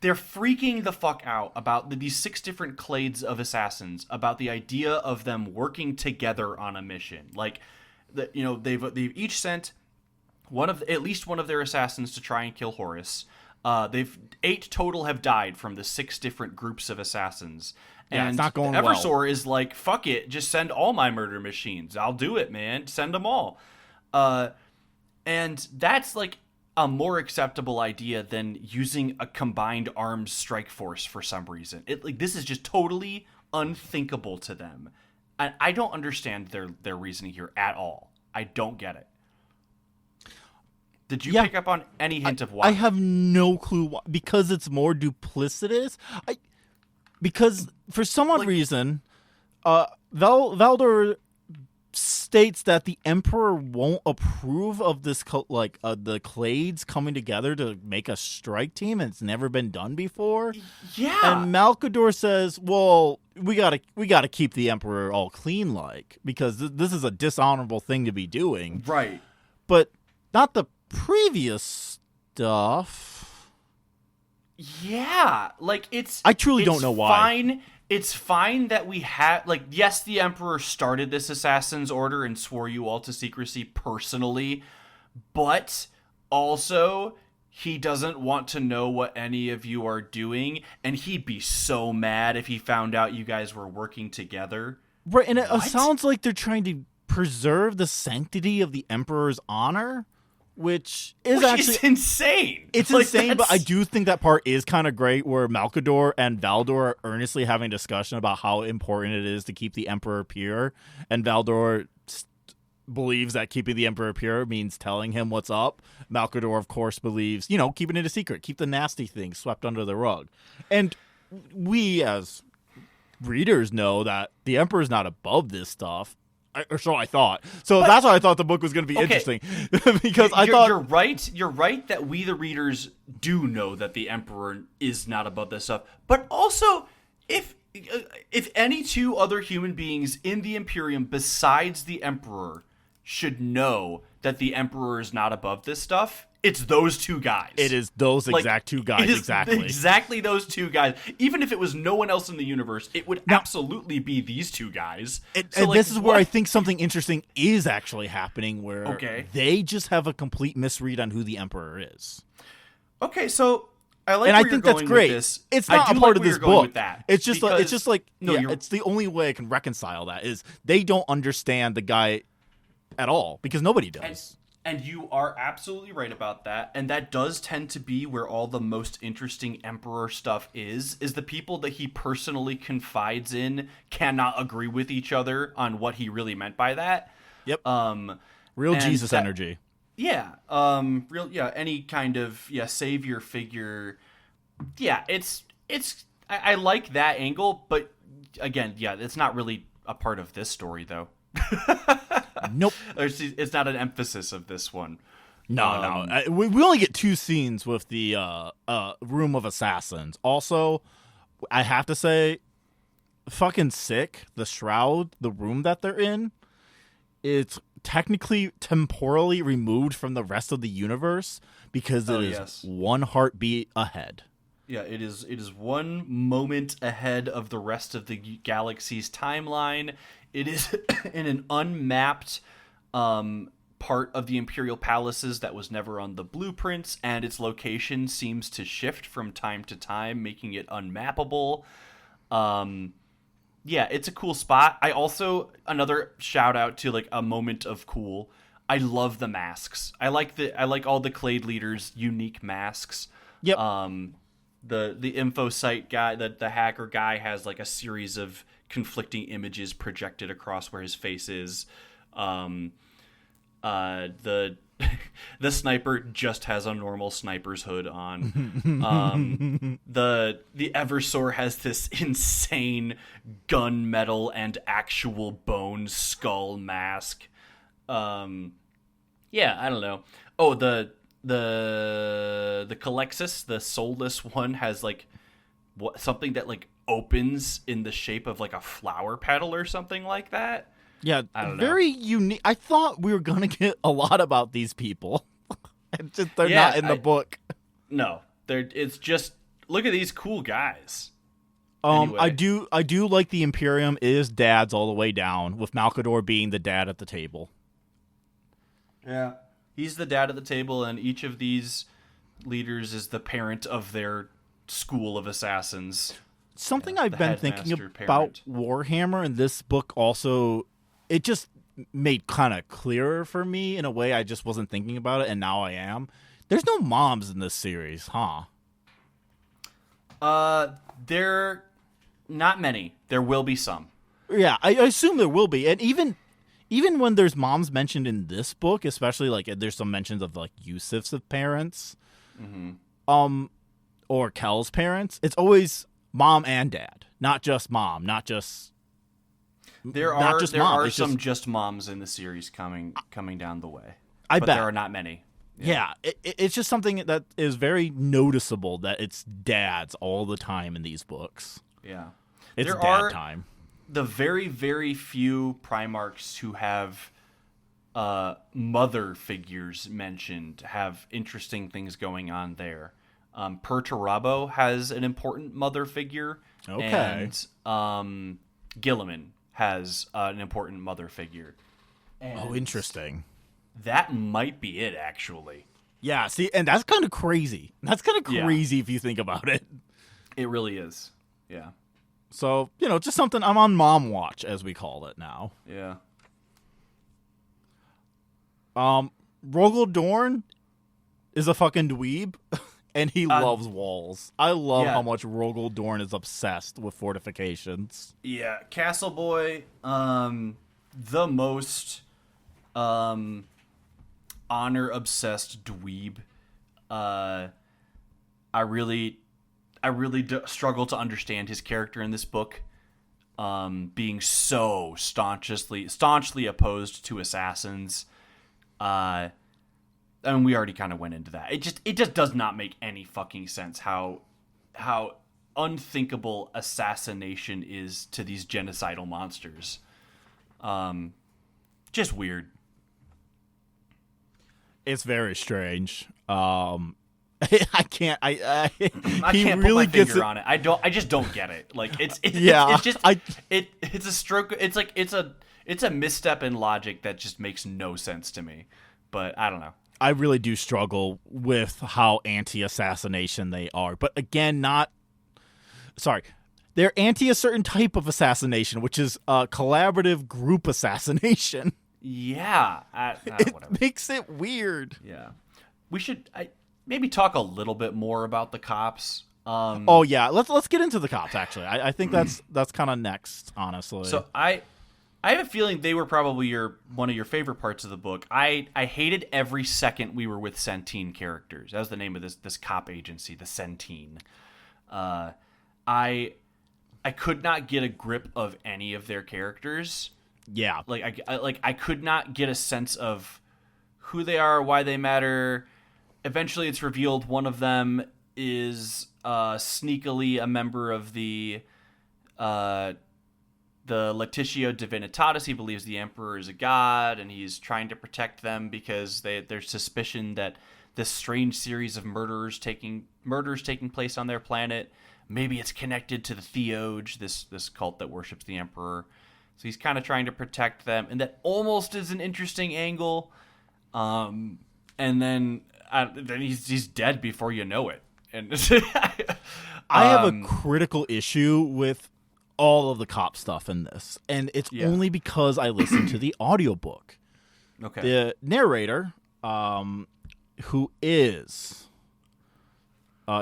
S3: They're freaking the fuck out about these 6 different clades of assassins, about the idea of them working together on a mission. Like, they've each sent at least one of their assassins to try and kill Horus. 8 total have died from the 6 different groups of assassins.
S1: Yeah,
S3: and
S1: it's not going
S3: the
S1: well.
S3: Eversor is like, fuck it, just send all my murder machines. I'll do it, man. Send them all. And that's like a more acceptable idea than using a combined armed strike force for some reason. This is just totally unthinkable to them. And I don't understand their reasoning here at all. I don't get it. Did you pick up on any hint of why?
S1: I have no clue why. Because it's more duplicitous. Because for some odd reason, Valdor states that the Emperor won't approve of this, the clades coming together to make a strike team, and it's never been done before.
S3: Yeah.
S1: And Malcador says, "Well, we gotta keep the Emperor all clean, because this is a dishonorable thing to be doing."
S3: Right.
S1: But not the previous stuff.
S3: Yeah,
S1: I truly don't know why.
S3: It's fine that we have, yes, the Emperor started this Assassin's Order and swore you all to secrecy personally, but also he doesn't want to know what any of you are doing, and he'd be so mad if he found out you guys were working together.
S1: Right, and it sounds like they're trying to preserve the sanctity of the Emperor's honor, which is
S3: insane.
S1: It's insane, but I do think that part is kind of great, where Malcador and Valdor are earnestly having a discussion about how important it is to keep the Emperor pure, and Valdor believes that keeping the Emperor pure means telling him what's up. Malcador, of course, believes, keeping it a secret, keep the nasty things swept under the rug. And we, as readers, know that the Emperor's not above this stuff. Or so I thought. So that's why I thought the book was going to be interesting. Because
S3: you're right. You're right that we, the readers, do know that the Emperor is not above this stuff. But also, if any 2 other human beings in the Imperium besides the Emperor should know that the Emperor is not above this stuff, it's those two guys.
S1: It is those exact two guys, exactly.
S3: Exactly those two guys. Even if it was no one else in the universe, it would absolutely be these two guys.
S1: And this is where I think something interesting is actually happening, where they just have a complete misread on who the Emperor is.
S3: Okay, so I like
S1: and
S3: where
S1: I think
S3: you're
S1: that's
S3: going
S1: great.
S3: With this.
S1: It's not a part of this book. It's just
S3: No,
S1: it's the only way I can reconcile that is they don't understand the guy at all, because nobody does.
S3: And you are absolutely right about that. And that does tend to be where all the most interesting Emperor stuff is the people that he personally confides in cannot agree with each other on what he really meant by that.
S1: Yep. Real Jesus energy.
S3: Yeah. Any kind of savior figure. Yeah, I like that angle, but again, it's not really a part of this story though.
S1: Nope.
S3: It's not an emphasis of this one.
S1: No. We only get 2 scenes with the Room of Assassins. Also, I have to say, fucking sick. The shroud, the room that they're in, it's technically temporally removed from the rest of the universe because it is one heartbeat ahead.
S3: Yeah, it is one moment ahead of the rest of the galaxy's timeline. It is in an unmapped part of the Imperial Palaces that was never on the blueprints, and its location seems to shift from time to time, making it unmappable. It's a cool spot. I also, another shout out to like a moment of cool. I love the masks. I like all the Clade leaders' unique masks.
S1: Yep.
S3: The info site guy, the hacker guy, has like a series of conflicting images projected across where his face is. The sniper just has a normal sniper's hood on. The Eversor has this insane gunmetal and actual bone skull mask. I don't know. Oh, the Calexis, the soulless one, has like something that like opens in the shape of like a flower petal or something like that.
S1: Yeah, very unique. I thought we were gonna get a lot about these people. They're not in the book.
S3: No, it's just look at these cool guys.
S1: Anyway. I do like the Imperium is dads all the way down, with Malkador being the dad at the table.
S3: Yeah. He's the dad at the table, and each of these leaders is the parent of their school of assassins.
S1: Something I've been thinking about Warhammer in this book also, it just made kind of clearer for me in a way I just wasn't thinking about it, and now I am. There's no moms in this series, huh?
S3: There not many. There will be some.
S1: Yeah, I assume there will be, and even when there's moms mentioned in this book, especially like there's some mentions of like Yusuf's parents, or Kel's parents, it's always mom and dad, not just mom, not just.
S3: There are some just moms in the series coming down the way.
S1: But
S3: there are not many.
S1: Yeah, it's just something that is very noticeable that it's dads all the time in these books.
S3: Yeah,
S1: it's dad time.
S3: The very, very few Primarchs who have mother figures mentioned have interesting things going on there. Perturabo has an important mother figure.
S1: Okay.
S3: And Guilliman has an important mother figure.
S1: And interesting.
S3: That might be it, actually.
S1: Yeah, see, and that's kind of crazy. That's kind of crazy if you think about it.
S3: It really is. Yeah.
S1: So, just something I'm on mom watch, as we call it now.
S3: Yeah.
S1: Rogel Dorn is a fucking dweeb, and he loves walls. I love how much Rogel Dorn is obsessed with fortifications. Yeah,
S3: Castle Boy, the most honor-obsessed dweeb. I really struggle to understand his character in this book, being so staunchly opposed to assassins. I mean, we already kind of went into that. It just does not make any fucking sense how unthinkable assassination is to these genocidal monsters. Just weird.
S1: It's very strange. I can't.
S3: I
S1: he
S3: can't
S1: really
S3: put my
S1: gets
S3: finger
S1: it.
S3: on it. I just don't get it. Like it's
S1: Yeah,
S3: it's a stroke. It's like it's a misstep in logic that just makes no sense to me. But I don't know.
S1: I really do struggle with how anti-assassination they are. But again, they're anti a certain type of assassination, which is collaborative group assassination.
S3: Yeah,
S1: It
S3: whatever.
S1: makes it weird.
S3: Yeah, we should maybe talk a little bit more about the cops.
S1: Oh yeah, let's get into the cops. Actually, I think that's kind of next, honestly.
S3: So I have a feeling they were probably one of your favorite parts of the book. I hated every second we were with Centene characters. That was the name of this cop agency, the Centene. I could not get a grip of any of their characters.
S1: Yeah,
S3: I could not get a sense of who they are, why they matter. Eventually, it's revealed one of them is sneakily a member of the Lectitio Divinitatis. He believes the Emperor is a god, and he's trying to protect them because there's suspicion that this strange series of murders taking place on their planet. Maybe it's connected to the Theoge, this cult that worships the Emperor. So he's kind of trying to protect them, and that almost is an interesting angle. And then he's dead before you know it. And
S1: I have a critical issue with all of the cop stuff in this, and it's only because I listened to the audiobook.
S3: Okay.
S1: The narrator, who is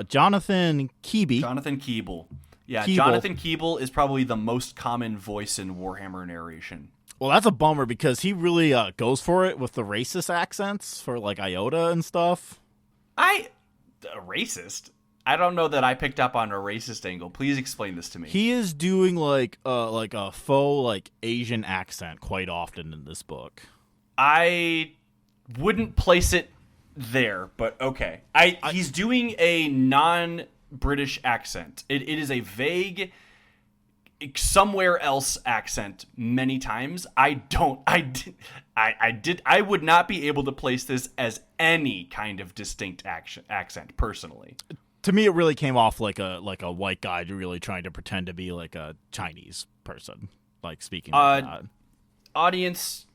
S1: Jonathan Keeby.
S3: Jonathan Keeble. Yeah,
S1: Keeble.
S3: Jonathan Keeble is probably the most common voice in Warhammer narration.
S1: Well, that's a bummer because he really goes for it with the racist accents for like Iota and stuff.
S3: A racist? I don't know that I picked up on a racist angle. Please explain this to me.
S1: He is doing like a faux like Asian accent quite often in this book.
S3: I wouldn't place it there, but okay. He's doing a non-British accent. It is a vague somewhere else accent many times. I would not be able to place this as any kind of distinct accent personally.
S1: To me, it really came off like a white guy really trying to pretend to be like a Chinese person, like speaking like that.
S3: Audience,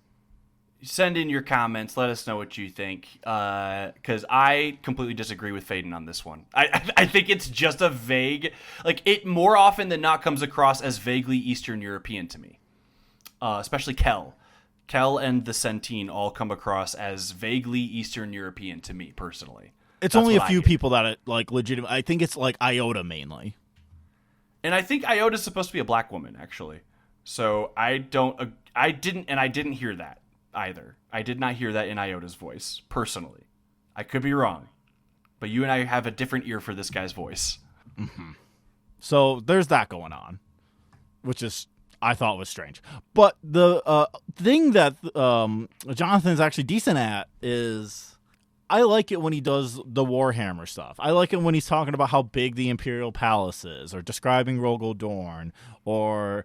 S3: send in your comments. Let us know what you think, because I completely disagree with Faden on this one. I think it's just a vague, like it more often than not comes across as vaguely Eastern European to me, especially Kel. Kel and the Centene all come across as vaguely Eastern European to me personally.
S1: It's only a few people that it, like legitimate. I think it's like Iota mainly,
S3: and I think Iota's supposed to be a black woman actually. So I didn't hear that either. I did not hear that in Iota's voice personally. I could be wrong, but you and I have a different ear for this guy's voice.
S1: Mm-hmm. So there's that going on, which is I thought was strange. But the thing that Jonathan's actually decent at is. I like it when he does the Warhammer stuff. I like it when he's talking about how big the Imperial Palace is, or describing Rogel Dorn, or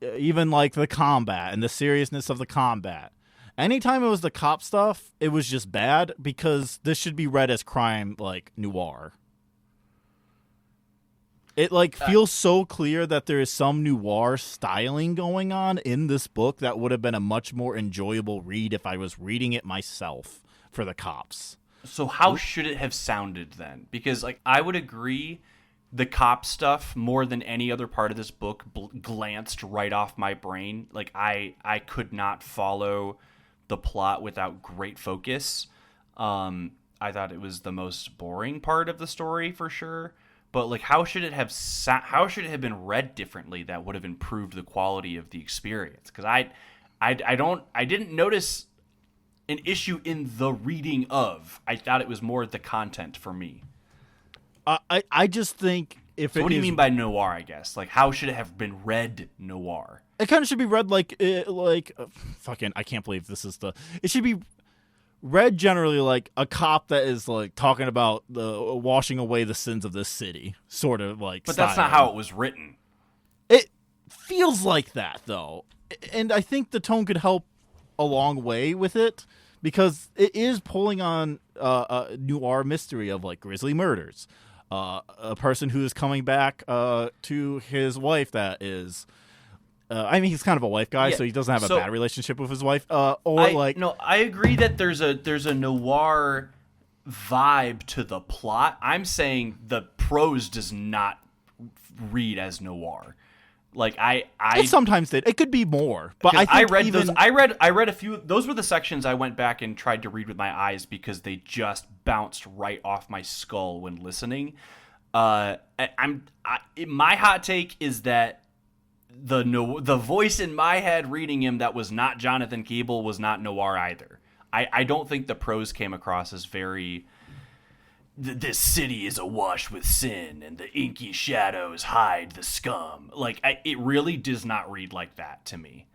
S1: even like the combat and the seriousness of the combat. Anytime it was the cop stuff, it was just bad because this should be read as crime like noir. It like feels so clear that there is some noir styling going on in this book that would have been a much more enjoyable read if I was reading it myself for the cops.
S3: So how should it have sounded then? Because like I would agree the cop stuff more than any other part of this book glanced right off my brain. Like I could not follow the plot without great focus. I thought it was the most boring part of the story for sure. But like how should it have been read differently that would have improved the quality of the experience? Cuz I didn't notice an issue in the reading of. I thought it was more the content for me.
S1: I just think if
S3: so what do you mean by noir, I guess? Like, how should it have been read noir?
S1: It kind of should be read fucking, I can't believe this is it should be read generally like a cop that is like talking about the washing away the sins of this city, sort of like.
S3: But that's not how it was written.
S1: It feels like that though. And I think the tone could help a long way with it because it is pulling on a noir mystery of like grisly murders, a person who is coming back to his wife that is. I mean, he's kind of a wife guy, so he doesn't have a bad relationship with his wife.
S3: I agree that there's a noir vibe to the plot. I'm saying the prose does not read as noir. Like
S1: it sometimes did. It could be more, but I read
S3: those. I read a few. Those were the sections I went back and tried to read with my eyes because they just bounced right off my skull when listening. My hot take is that the voice in my head reading him that was not Jonathan Keeble was not noir either. I don't think the prose came across as very. This city is awash with sin, and the inky shadows hide the scum. Like, it really does not read like that to me.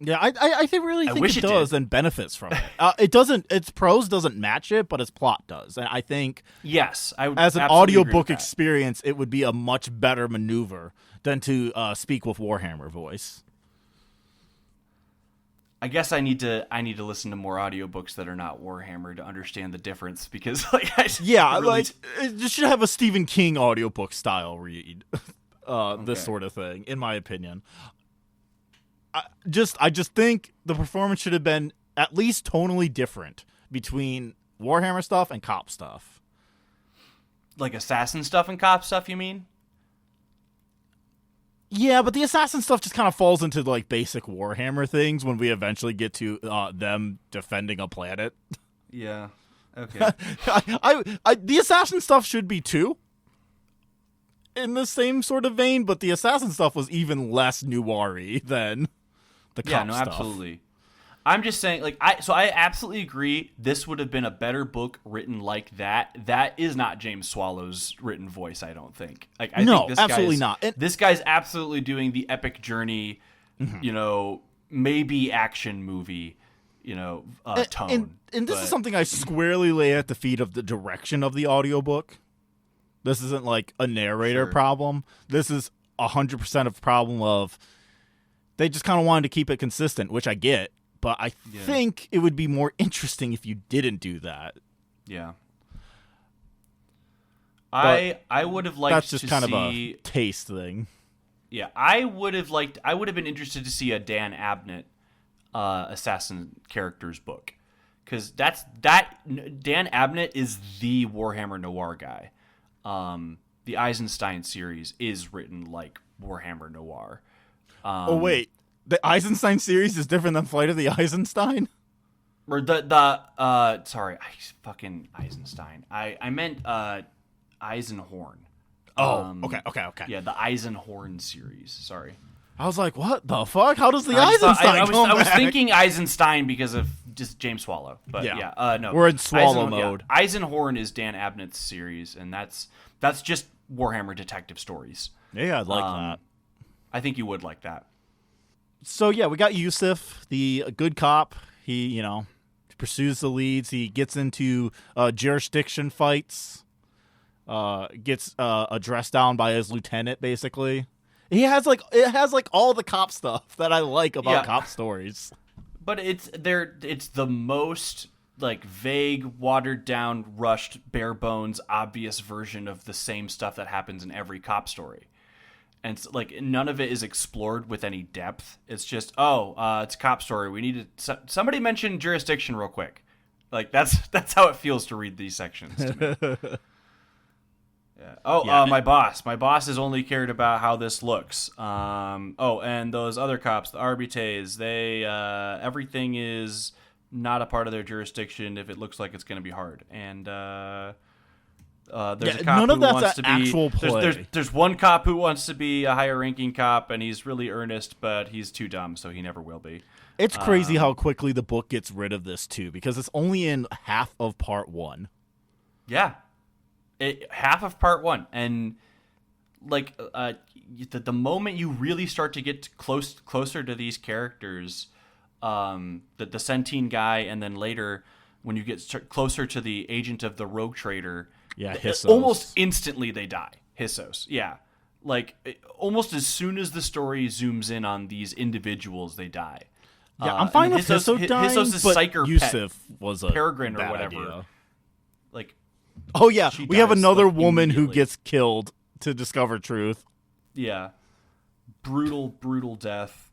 S1: Yeah, I think it does and benefits from it. It doesn't. Its prose doesn't match it, but its plot does. And I think
S3: yes,
S1: as an audiobook experience, it would be a much better maneuver than to speak with Warhammer voice.
S3: I guess I need to listen to more audiobooks that are not Warhammer to understand the difference because
S1: it just should have a Stephen King audiobook style read. This sort of thing, in my opinion. I just think the performance should have been at least tonally different between Warhammer stuff and cop stuff.
S3: Like assassin stuff and cop stuff, you mean?
S1: Yeah, but the assassin stuff just kind of falls into like basic Warhammer things when we eventually get to them defending a planet.
S3: Yeah. Okay.
S1: The assassin stuff should be too in the same sort of vein, but the assassin stuff was even less noir-y than the cop stuff.
S3: Absolutely. I'm just saying, like, I absolutely agree. This would have been a better book written like that. That is not James Swallow's written voice, I don't think. Like, I think this
S1: absolutely not.
S3: This guy's absolutely doing the epic journey, maybe action movie, tone.
S1: And this is something I squarely lay at the feet of the direction of the audiobook. This isn't like a narrator problem. This is 100% of the problem of they just kind of wanted to keep it consistent, which I get. But I think it would be more interesting if you didn't do that.
S3: Yeah. I would have liked to see... That's just
S1: kind of a taste thing.
S3: Yeah, I would have been interested to see a Dan Abnett assassin characters book. Because Dan Abnett is the Warhammer Noir guy. The Eisenstein series is written like Warhammer Noir.
S1: Wait. The Eisenstein series is different than Flight of the Eisenstein?
S3: Or fucking Eisenstein. I meant Eisenhorn.
S1: Okay.
S3: Yeah, the Eisenhorn series. Sorry.
S1: I was like, what the fuck? How does the Eisenstein come back?
S3: I was thinking Eisenstein because of just James Swallow. But no.
S1: We're in Swallow mode.
S3: Yeah. Eisenhorn is Dan Abnett's series, and that's just Warhammer detective stories.
S1: Yeah, I'd like that.
S3: I think you would like that.
S1: So, yeah, we got Yusuf, the good cop. He, pursues the leads. He gets into jurisdiction fights, gets addressed down by his lieutenant, basically. It has all the cop stuff that I like about cop stories.
S3: But it's the most like vague, watered down, rushed, bare bones, obvious version of the same stuff that happens in every cop story. And it's like none of it is explored with any depth. It's just, it's a cop story. We need to somebody mention jurisdiction real quick. Like that's how it feels to read these sections to me. My boss. My boss has only cared about how this looks. And those other cops, the arbitres, they everything is not a part of their jurisdiction if it looks like it's going to be hard. And there's a cop
S1: none of
S3: who
S1: that's
S3: wants to be
S1: actual play.
S3: There's one cop who wants to be a higher ranking cop, and he's really earnest, but he's too dumb, so he never will be.
S1: It's crazy how quickly the book gets rid of this too, because it's only in half of part 1.
S3: Yeah. Half of part 1, and like the moment you really start to get closer to these characters, the Centene guy, and then later when you get closer to the agent of the rogue trader,
S1: Hissos.
S3: Almost instantly they die. Hissos, like almost as soon as the story zooms in on these individuals, they die.
S1: Yeah, I'm fine with Hissos dying,
S3: Hissos'
S1: but
S3: psyker
S1: Yusuf was a
S3: Peregrine or
S1: bad
S3: whatever.
S1: idea.
S3: Like,
S1: oh yeah,
S3: she
S1: we have
S3: dies,
S1: another
S3: like,
S1: woman who
S3: immediately.
S1: gets killed to discover truth.
S3: yeah, brutal death.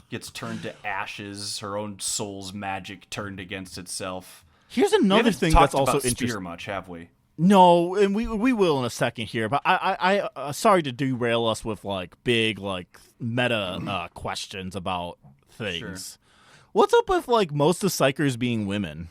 S3: Gets turned to ashes. Her own soul's magic turned against itself.
S1: Here's
S3: We
S1: another
S3: haven't
S1: thing
S3: talked
S1: that's also
S3: about
S1: interesting.
S3: Spear much, have we?
S1: No, and we will in a second here, but I sorry to derail us with like big like meta questions about things.
S3: Sure.
S1: What's up with like most of psychers being women?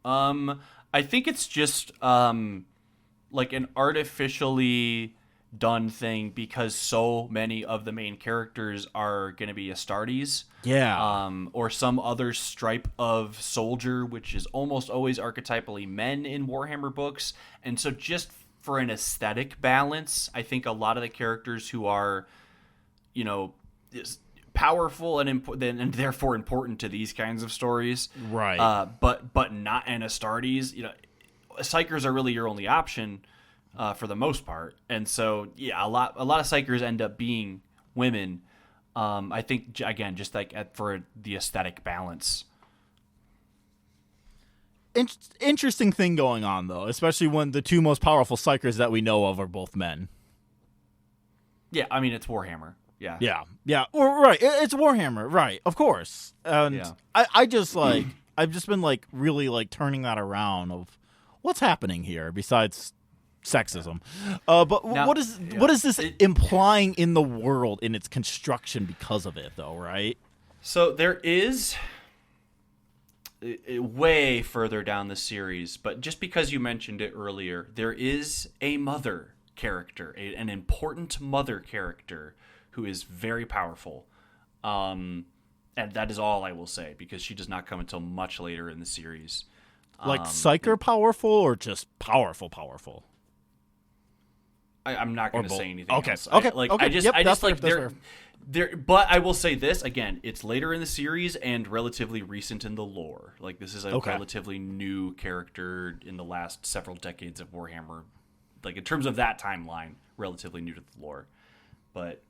S3: I think it's just like an artificially done thing because so many of the main characters are going to be Astartes.
S1: Yeah.
S3: Or some other stripe of soldier, which is almost always archetypally men in Warhammer books. And so just for an aesthetic balance, I think a lot of the characters who are, powerful and therefore important to these kinds of stories,
S1: Right.
S3: but not an Astartes, psychers are really your only option for the most part. And so, yeah, a lot of psychers end up being women. I think, again, just like for the aesthetic balance.
S1: Interesting thing going on, though, especially when the two most powerful psychers that we know of are both men.
S3: Yeah, I mean, it's Warhammer. Yeah.
S1: Yeah. Well, right. It's Warhammer. Right. Of course. And
S3: Yeah.
S1: I just like, I've just been like really like turning that around of what's happening here besides sexism. But
S3: Now-
S1: what is this implying in the world in its construction because of it, though, right?
S3: So there is way further down the series, but just because you mentioned it earlier, there is a mother character, an important mother character who is very powerful. And that is all I will say, because she does not come until much later in the series.
S1: Like psycher powerful or just powerful?
S3: I'm not going to
S1: both.
S3: say anything
S1: Okay.
S3: else.
S1: Okay.
S3: I just
S1: That's
S3: like
S1: fair.
S3: there. But I will say this again: it's later in the series and relatively recent in the lore. Like, this is a relatively new character in the last several decades of Warhammer. Like, in terms of that timeline, relatively new to the lore. But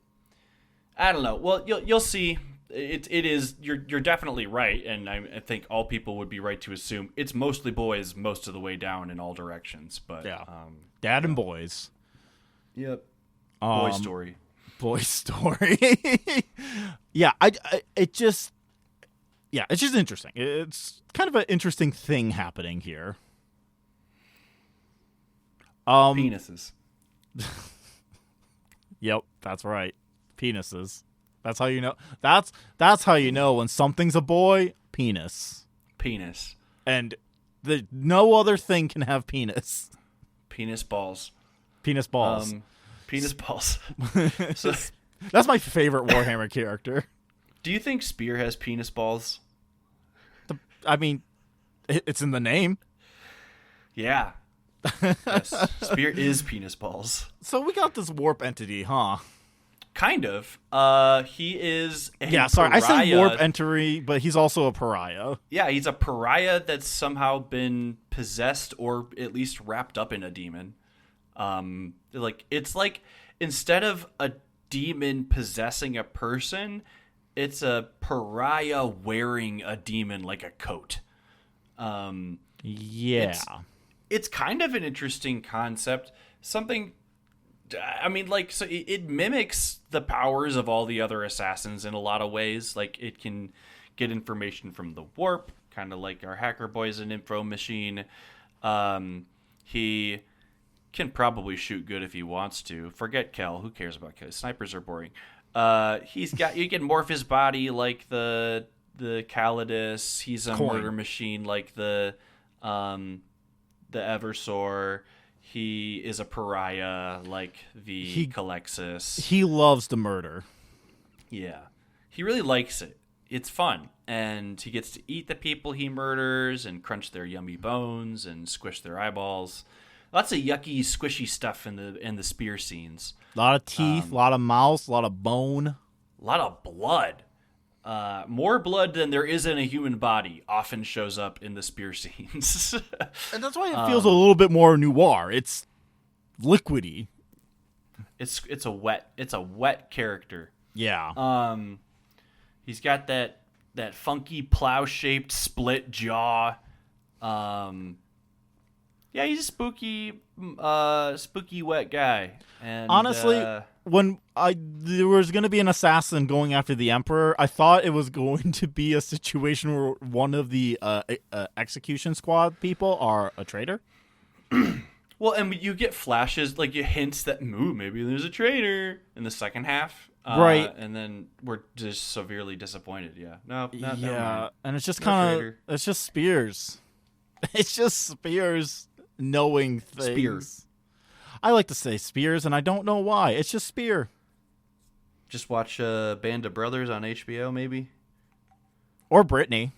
S3: I don't know. Well, you'll see. It is. You're definitely right, and I think all people would be right to assume it's mostly boys most of the way down in all directions. But
S1: Yeah. Dad and boys.
S3: Yep. Boy story.
S1: Boy story. Yeah, it's just interesting. It's kind of an interesting thing happening here.
S3: Penises.
S1: Yep, that's right. Penises. That's how you know. That's how you know when something's a boy. Penis. And no other thing can have penis.
S3: Penis balls.
S1: Penis balls.
S3: Penis balls. So,
S1: That's my favorite Warhammer character.
S3: do you think Spear has penis balls?
S1: I mean, it's in the name.
S3: Yeah. Yes. Spear is penis balls.
S1: So we got this warp entity, huh?
S3: Kind of. He is a
S1: Yeah, sorry, I said
S3: pariah.
S1: warp entry, but he's also a pariah.
S3: Yeah, he's a pariah that's somehow been possessed or at least wrapped up in a demon. It's like instead of a demon possessing a person, it's a pariah wearing a demon like a coat.
S1: Yeah.
S3: It's kind of an interesting concept. Something, I mean, like, so it mimics the powers of all the other assassins in a lot of ways. Like, it can get information from the warp, kind of like our hacker boy's an info machine. He can probably shoot good if he wants to. Forget Kel. Who cares about Kel? Snipers are boring. You can morph his body like the Calidus. He's a murder machine like the Eversor. He is a pariah like the Calexis.
S1: He loves the murder.
S3: Yeah. He really likes it. It's fun. And he gets to eat the people he murders and crunch their yummy bones and squish their eyeballs. Lots of yucky, squishy stuff in the spear scenes.
S1: A lot of teeth, a lot of mouth, a lot of bone.
S3: A lot of blood. More blood than there is in a human body often shows up in the spear scenes.
S1: And that's why it feels a little bit more noir. It's liquidy.
S3: It's a wet character.
S1: Yeah.
S3: He's got that funky plow-shaped split jaw. Yeah, he's a spooky wet guy. And
S1: honestly, when there was going to be an assassin going after the Emperor, I thought it was going to be a situation where one of the execution squad people are a traitor.
S3: Well, and you get flashes, like hints that maybe there's a traitor in the second half.
S1: Right.
S3: And then we're just severely disappointed. Yeah. No, not
S1: yeah, and it's just
S3: No
S1: kind of,
S3: traitor.
S1: it's just Spears. It's just Spears knowing things.
S3: Spear.
S1: I like to say Spears, and I don't know why. It's just Spear.
S3: Just watch Band of Brothers on HBO, maybe?
S1: Or Brittany.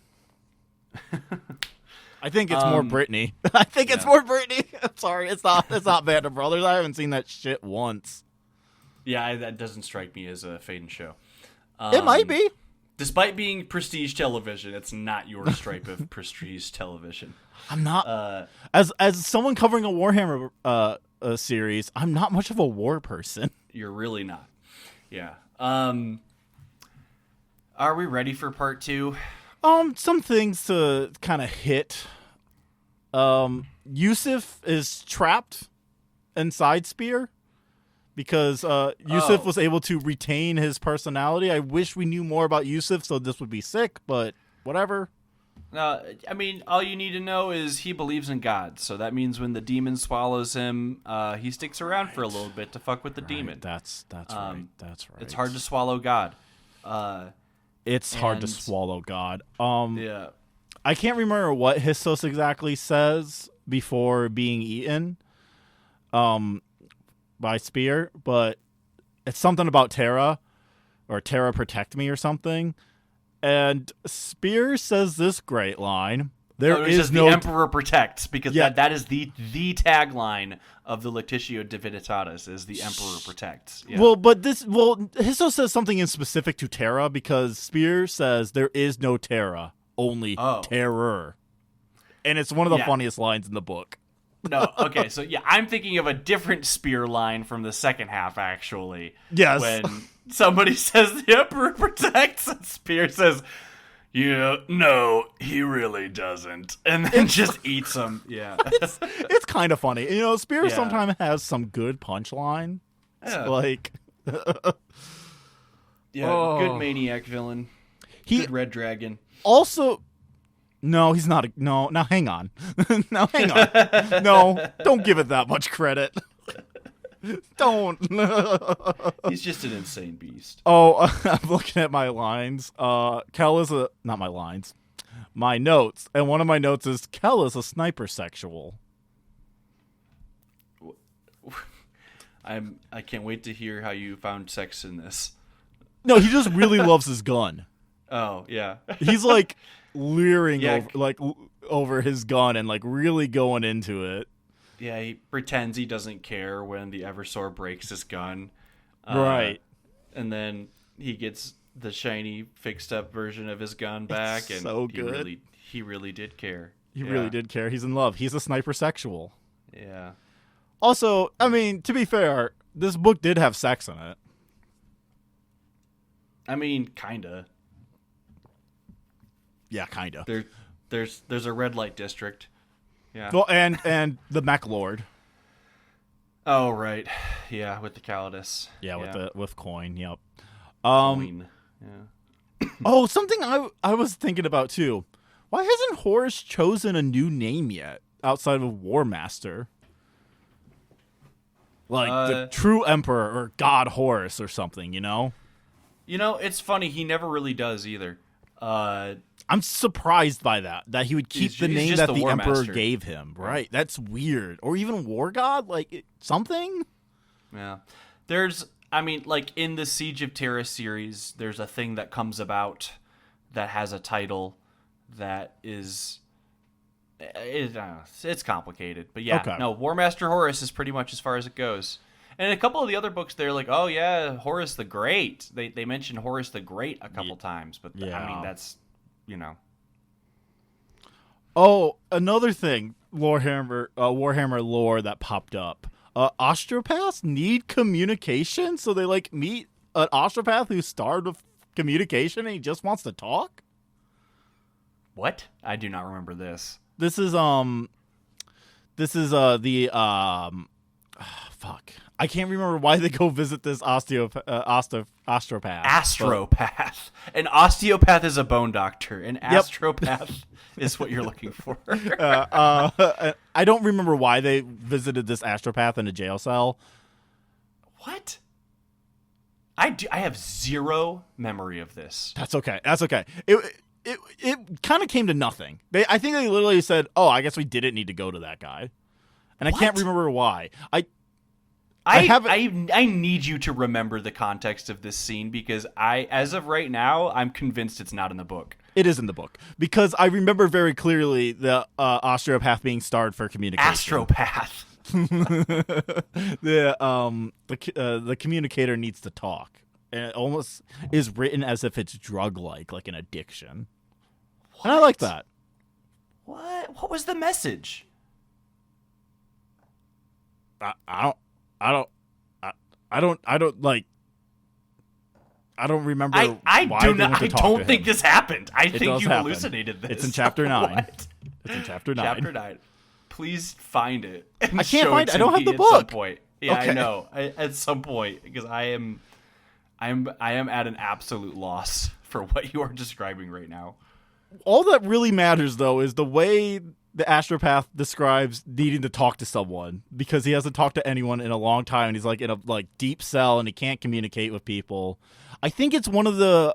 S1: I think it's more Brittany. I think it's more Brittany. I'm sorry, it's not Band of Brothers. I haven't seen that shit once.
S3: Yeah, that doesn't strike me as a Faden show.
S1: It might be.
S3: Despite being prestige television, it's not your stripe of prestige television.
S1: I'm not as someone covering a Warhammer series. I'm not much of a war person.
S3: You're really not. Yeah. Are we ready for part 2?
S1: Some things to kind of hit. Yusuf is trapped inside Spear because Yusuf was able to retain his personality. I wish we knew more about Yusuf, so this would be sick, but whatever.
S3: I mean, all you need to know is he believes in God, so that means when the demon swallows him, he sticks around for a little bit to fuck with the demon.
S1: That's right. That's right.
S3: It's hard to swallow God.
S1: It's hard to swallow God.
S3: Yeah.
S1: I can't remember what Hissos exactly says before being eaten by Spear, but it's something about Terra, or Terra protect me or something. And Spear says this great line. There is no
S3: the Emperor protects, because
S1: Yeah.
S3: that is the tagline of the Lectitio Divinitatis is the Emperor protects. Yeah.
S1: Well, Hissos says something in specific to Terra, because Spear says there is no Terra, only terror. And it's one of the funniest lines in the book.
S3: No, okay, so yeah, I'm thinking of a different Spear line from the second half, actually.
S1: Yes.
S3: When somebody says the Emperor protects, and Spear says, yeah, no, he really doesn't. And then just eats him. Yeah.
S1: It's kind of funny. You know, Spear sometimes has some good punchline.
S3: Yeah.
S1: Like...
S3: Good maniac villain. Good Red Dragon.
S1: Also... No, he's not. No, now hang on. Now hang on. No, don't give it that much credit. Don't.
S3: He's just an insane beast.
S1: Oh, I'm looking at my lines. Kel is not my lines. My notes. And one of my notes is Kel is a sniper sexual.
S3: I can't wait to hear how you found sex in this.
S1: No, he just really loves his gun.
S3: Oh, yeah.
S1: He's like leering over his gun and like really going into it.
S3: Yeah, he pretends he doesn't care when the Eversor breaks his gun.
S1: Right.
S3: And then he gets the shiny, fixed up version of his gun back.
S1: It's
S3: and
S1: so good.
S3: He really did care.
S1: He really did care. He's in love. He's a sniper sexual.
S3: Yeah.
S1: Also, I mean, to be fair, this book did have sex in it.
S3: I mean, kinda.
S1: Yeah, kinda.
S3: There's a red light district. Yeah.
S1: Well, and the Mech Lord.
S3: Oh right, yeah, with the Calidus.
S1: Yeah, with Coin. Yep.
S3: Coin. Yeah.
S1: Oh, something I was thinking about too. Why hasn't Horus chosen a new name yet outside of War Master? Like the true Emperor or God Horus or something, you know?
S3: You know, it's funny. He never really does either.
S1: I'm surprised by that he would keep the name that the Emperor
S3: Master
S1: gave him. Right. That's weird. Or even War God? Like, something?
S3: Yeah. I mean, like, in the Siege of Terra series, there's a thing that comes about that has a title that is... It's complicated. But yeah, no, War Master Horus is pretty much as far as it goes. And a couple of the other books, they're like, oh yeah, Horus the Great. They mention Horus the Great a couple times, but I mean, that's, you know.
S1: Oh, another thing, Warhammer lore that popped up. Osteopaths need communication, so they like meet an osteopath who starved of communication and he just wants to talk?
S3: What? I do not remember this.
S1: This is fuck. I can't remember why they go visit this osteopath.
S3: Astropath. An osteopath is a bone doctor. An astropath is what you're looking for.
S1: I don't remember why they visited this astropath in a jail cell.
S3: What? I have zero memory of this.
S1: That's okay. It kind of came to nothing. I think they literally said, "Oh, I guess we didn't need to go to that guy," and I can't remember why.
S3: I need you to remember the context of this scene because as of right now, I'm convinced it's not in the book.
S1: It is in the book because I remember very clearly the osteopath being starved for communication.
S3: Astropath.
S1: The communicator needs to talk, and it almost is written as if it's drug-like an addiction. What? And I like that.
S3: What was the message?
S1: I don't remember.
S3: I don't think this happened. I think you hallucinated this.
S1: It's in chapter 9.
S3: What?
S1: It's in chapter 9.
S3: Chapter 9. Please find it.
S1: I can't find it. I don't have the book.
S3: At some point. Yeah, okay. I know. At some point, because I am at an absolute loss for what you are describing right now.
S1: All that really matters, though, is the way the astropath describes needing to talk to someone because he hasn't talked to anyone in a long time and he's in a deep cell and he can't communicate with people. I think it's one of the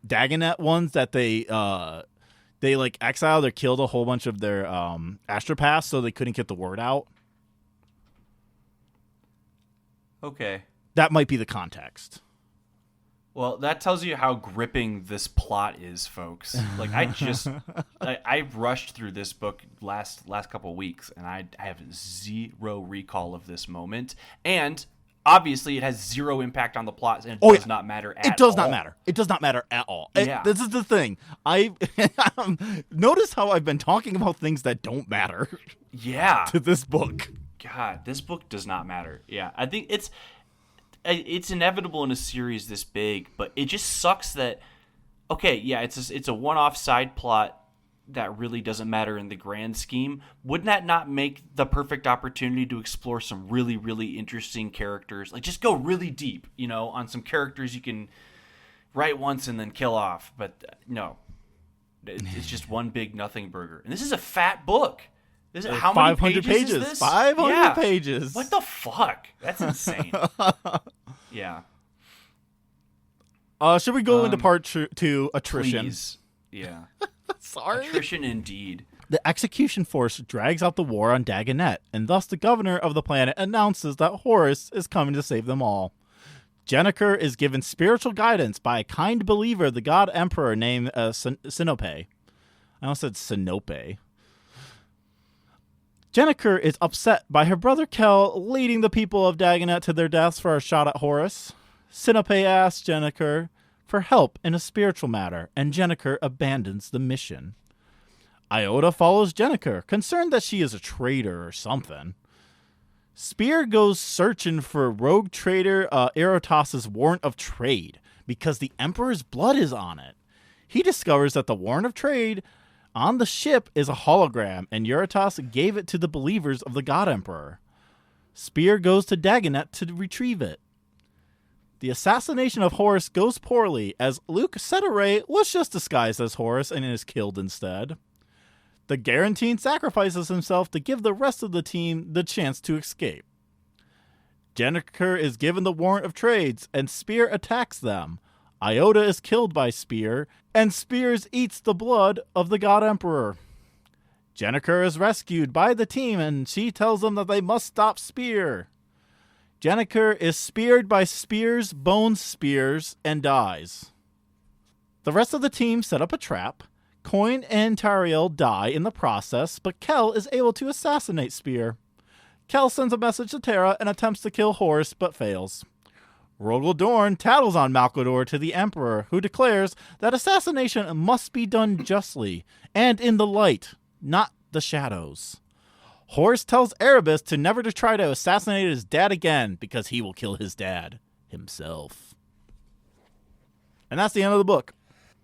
S1: Dagonet ones that they exiled or killed a whole bunch of their astropaths so they couldn't get the word out.
S3: Okay.
S1: That might be the context.
S3: Well, that tells you how gripping this plot is, folks. I rushed through this book last couple of weeks, and I have zero recall of this moment. And obviously, it has zero impact on the plot, and it does not matter at all.
S1: It does not matter. It does not matter at all.
S3: Yeah.
S1: This is the thing. Notice how I've been talking about things that don't matter.
S3: Yeah.
S1: To this book.
S3: God, this book does not matter. Yeah, I think it's inevitable in a series this big, but it just sucks that it's a one-off side plot that really doesn't matter in the grand scheme. Wouldn't that not make the perfect opportunity to explore some really, really interesting characters? Just go really deep, on some characters you can write once and then kill off. But no, it's just one big nothing burger. And this is a fat book. This is how many
S1: 500
S3: pages is this?
S1: 500 pages.
S3: What the fuck? That's insane. Yeah.
S1: Should we go into part 2, attrition?
S3: Please. Yeah.
S1: Sorry.
S3: Attrition indeed.
S1: The execution force drags out the war on Dagonet, and thus the governor of the planet announces that Horus is coming to save them all. Jenniker is given spiritual guidance by a kind believer, the god emperor named Sinope. I almost said Sinope. Jenniker is upset by her brother Kel leading the people of Dagonet to their deaths for a shot at Horus. Sinope asks Jenniker for help in a spiritual matter, and Jenniker abandons the mission. Iota follows Jenniker, concerned that she is a traitor or something. Spear goes searching for rogue traitor Erotas' warrant of trade because the Emperor's blood is on it. He discovers that the warrant of trade on the ship is a hologram, and Erotas gave it to the believers of the God Emperor. Spear goes to Dagonet to retrieve it. The assassination of Horus goes poorly, as Luke Ceterae was just disguised as Horus and is killed instead. The Garin team sacrifices himself to give the rest of the team the chance to escape. Jennifer is given the warrant of trades, and Spear attacks them. Iota is killed by Spear, and Spears eats the blood of the God Emperor. Jennifer is rescued by the team, and she tells them that they must stop Spear. Jennifer is speared by Spear's bone spears and dies. The rest of the team set up a trap. Coin and Tariel die in the process, but Kel is able to assassinate Spear. Kel sends a message to Terra and attempts to kill Horus, but fails. Rogel Dorn tattles on Malcador to the Emperor, who declares that assassination must be done justly, and in the light, not the shadows. Horus tells Erebus to never to try to assassinate his dad again, because he will kill his dad himself. And that's the end of the book.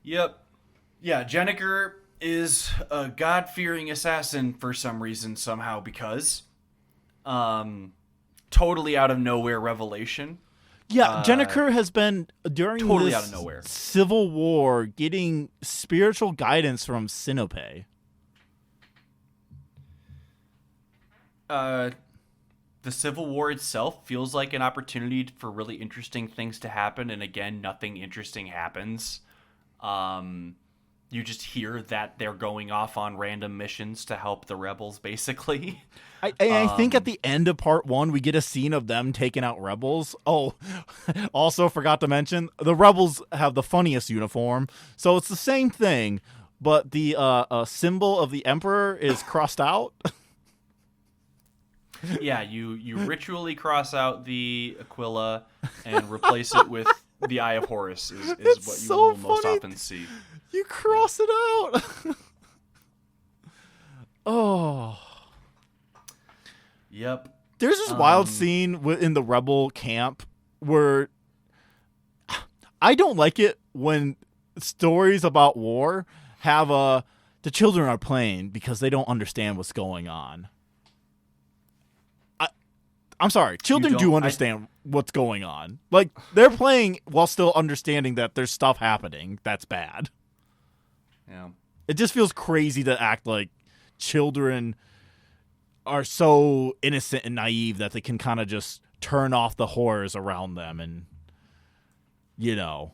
S3: Yep. Yeah, Jenniker is a God-fearing assassin for some reason, somehow, because totally out of nowhere revelation.
S1: Yeah, Jennifer has been, during
S3: totally
S1: this
S3: out of nowhere
S1: civil war, getting spiritual guidance from Sinope.
S3: The Civil War itself feels like an opportunity for really interesting things to happen, and again, nothing interesting happens. You just hear that they're going off on random missions to help the rebels, basically.
S1: I think at the end of part 1, we get a scene of them taking out rebels. Oh, also forgot to mention, the rebels have the funniest uniform. So it's the same thing, but the symbol of the Emperor is crossed out.
S3: Yeah, you ritually cross out the Aquila and replace it with the Eye of Horus is what you
S1: so
S3: will most
S1: funny.
S3: often see.
S1: You cross it out. Oh.
S3: Yep.
S1: There's this wild scene in the rebel camp where I don't like it when stories about war have the children are playing because they don't understand what's going on. I'm sorry, children do understand what's going on. Like, they're playing while still understanding that there's stuff happening that's bad.
S3: Yeah.
S1: It just feels crazy to act like children are so innocent and naive that they can kind of just turn off the horrors around them and, you know.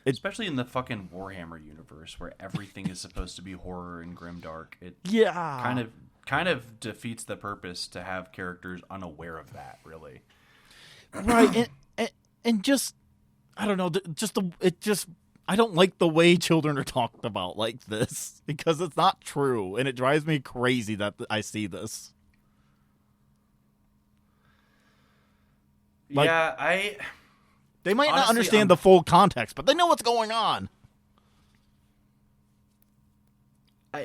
S3: Especially in the fucking Warhammer universe where everything is supposed to be horror and grimdark. It kind of defeats the purpose to have characters unaware of that, really.
S1: Right, and just, I don't know, I don't like the way children are talked about like this because it's not true, and it drives me crazy that I see this. Like,
S3: yeah,
S1: they might not understand the full context, but they know what's going on.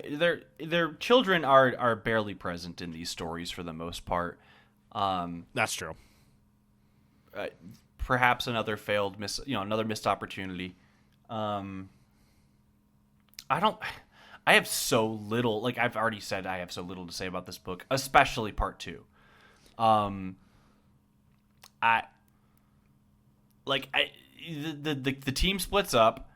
S3: Their children are barely present in these stories for the most part.
S1: That's true.
S3: Perhaps another another missed opportunity. I have so little, like I've already said, I have so little to say about this book, especially part 2. The team splits up.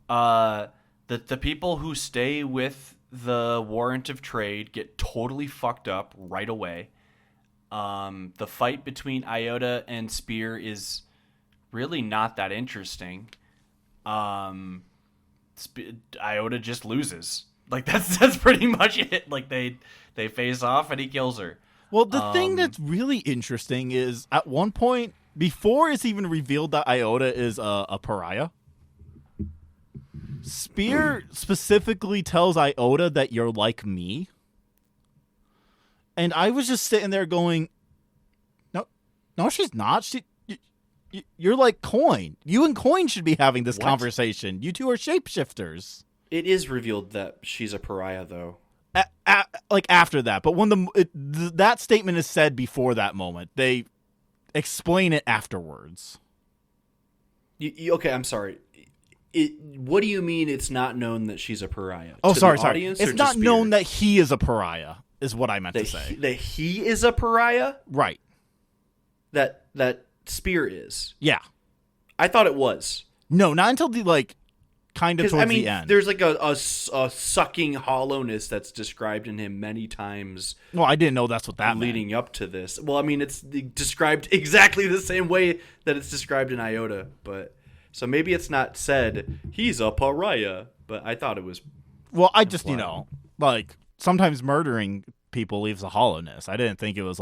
S3: The people who stay with the warrant of trade get totally fucked up right away. The fight between Iota and Spear is really not that interesting. Iota just loses. Like that's pretty much it. Like they face off and he kills her.
S1: Well, the thing that's really interesting is at one point, before it's even revealed that Iota is a pariah, Spear specifically tells Iota that you're like me. And I was just sitting there going, no, she's not. You're like Coin. You and Coin should be having this conversation. You two are shapeshifters.
S4: It is revealed that she's a pariah, though.
S1: Like after that, but when that statement is said before that moment, they explain it afterwards.
S4: Okay, I'm sorry. What do you mean it's not known that she's a pariah?
S1: Oh,
S4: To
S1: sorry.
S4: the audience
S1: It's
S4: or
S1: not
S4: to Spear?
S1: known that he is a pariah, is what I meant to say.
S4: That he is a pariah?
S1: Right.
S4: That Spear is.
S1: Yeah.
S4: I thought it was.
S1: No, not until the kind of towards the end.
S4: There's like a sucking hollowness that's described in him many times.
S1: Well, I didn't know that's what that
S4: leading
S1: meant.
S4: up to this. Well, I mean, it's described exactly the same way that it's described in Iota, but so maybe it's not said he's a pariah, but I thought it was.
S1: Well, I just sometimes murdering people leaves a hollowness. I didn't think it was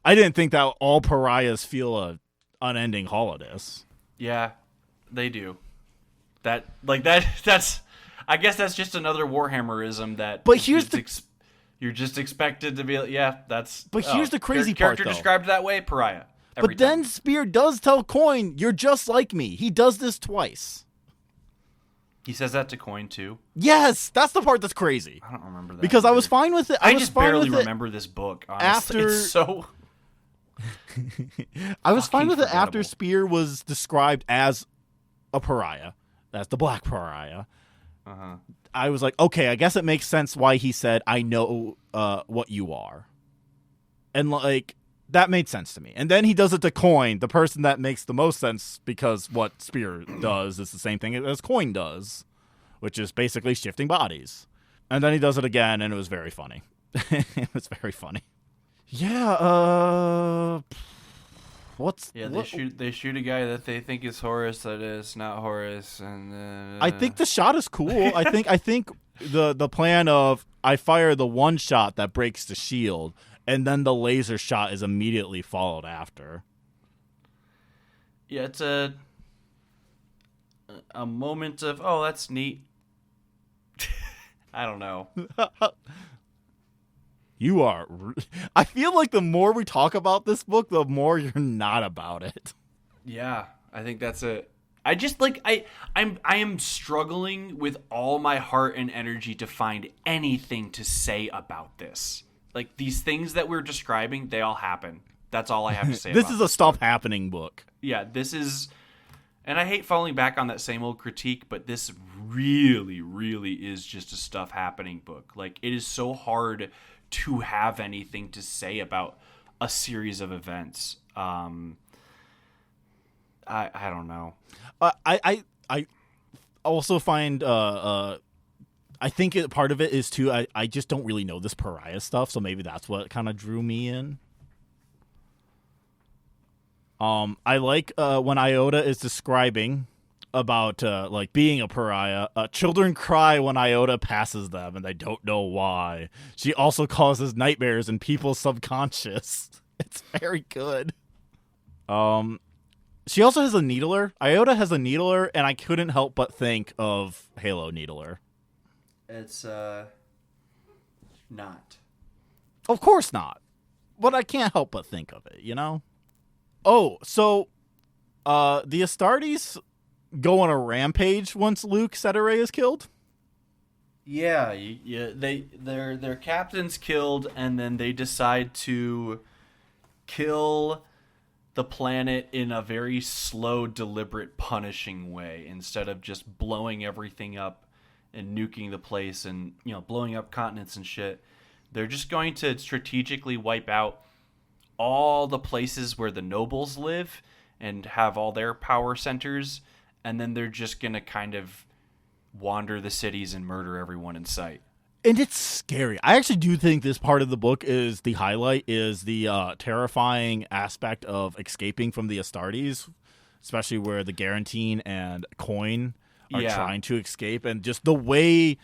S1: I didn't think that all pariahs feel a unending hollowness.
S3: Yeah, they do. That's I guess that's just another Warhammerism that.
S1: But here's
S3: you're just expected to be that's.
S1: But here's the crazy part,
S3: character
S1: though.
S3: Described that way, pariah.
S1: But then Spear does tell Coin, "You're just like me." He does this twice.
S3: He says that to Coin too.
S1: Yes, that's the part that's crazy.
S3: I don't remember that
S1: because
S3: either.
S1: I was fine with it.
S3: I just barely remember this book. Honestly, it's so.
S1: I was fine with it
S3: forgettable.
S1: after Spear was described as a pariah. That's the black pariah.
S3: Uh-huh.
S1: I was like, okay, I guess it makes sense why he said, I know what you are. And, like, that made sense to me. And then he does it to Coin, the person that makes the most sense, because what Spear does is the same thing as Coin does, which is basically shifting bodies. And then he does it again, and it was very funny. It was very funny. Yeah,
S3: they shoot a guy that they think is Horus that is not Horus, and
S1: I think the shot is cool. I think the plan of I fire the one shot that breaks the shield, and then the laser shot is immediately followed after.
S3: Yeah, it's a moment of, oh, that's neat. I don't know.
S1: You are. I feel like the more we talk about this book, the more you're not about it.
S3: Yeah, I think that's it. I just like I am struggling with all my heart and energy to find anything to say about this. Like, these things that we're describing, they all happen. That's all I have to say.
S1: This is a stuff happening book.
S3: Yeah, this is, and I hate falling back on that same old critique, but this really, really is just a stuff happening book. Like, it is so hard to have anything to say about a series of events. I don't know.
S1: I also find I think part of it is too I just don't really know this pariah stuff, so maybe that's what kind of drew me in. I like when Iota is describing about like being a pariah. Children cry when Iota passes them, and they don't know why. She also causes nightmares in people's subconscious. It's very good. She also has a needler. Iota has a needler, and I couldn't help but think of Halo Needler.
S3: It's not.
S1: Of course not. But I can't help but think of it, you know? Oh, so the Astartes go on a rampage once Luke Ceterae is killed?
S3: Yeah, their captain's killed, and then they decide to kill the planet in a very slow, deliberate, punishing way, instead of just blowing everything up and nuking the place and, you know, blowing up continents and shit. They're just going to strategically wipe out all the places where the nobles live and have all their power centers, and then they're just going to kind of wander the cities and murder everyone in sight.
S1: And it's scary. I actually do think this part of the book is the highlight, is the terrifying aspect of escaping from the Astartes, especially where the Garin and Coin are trying to escape, and just the way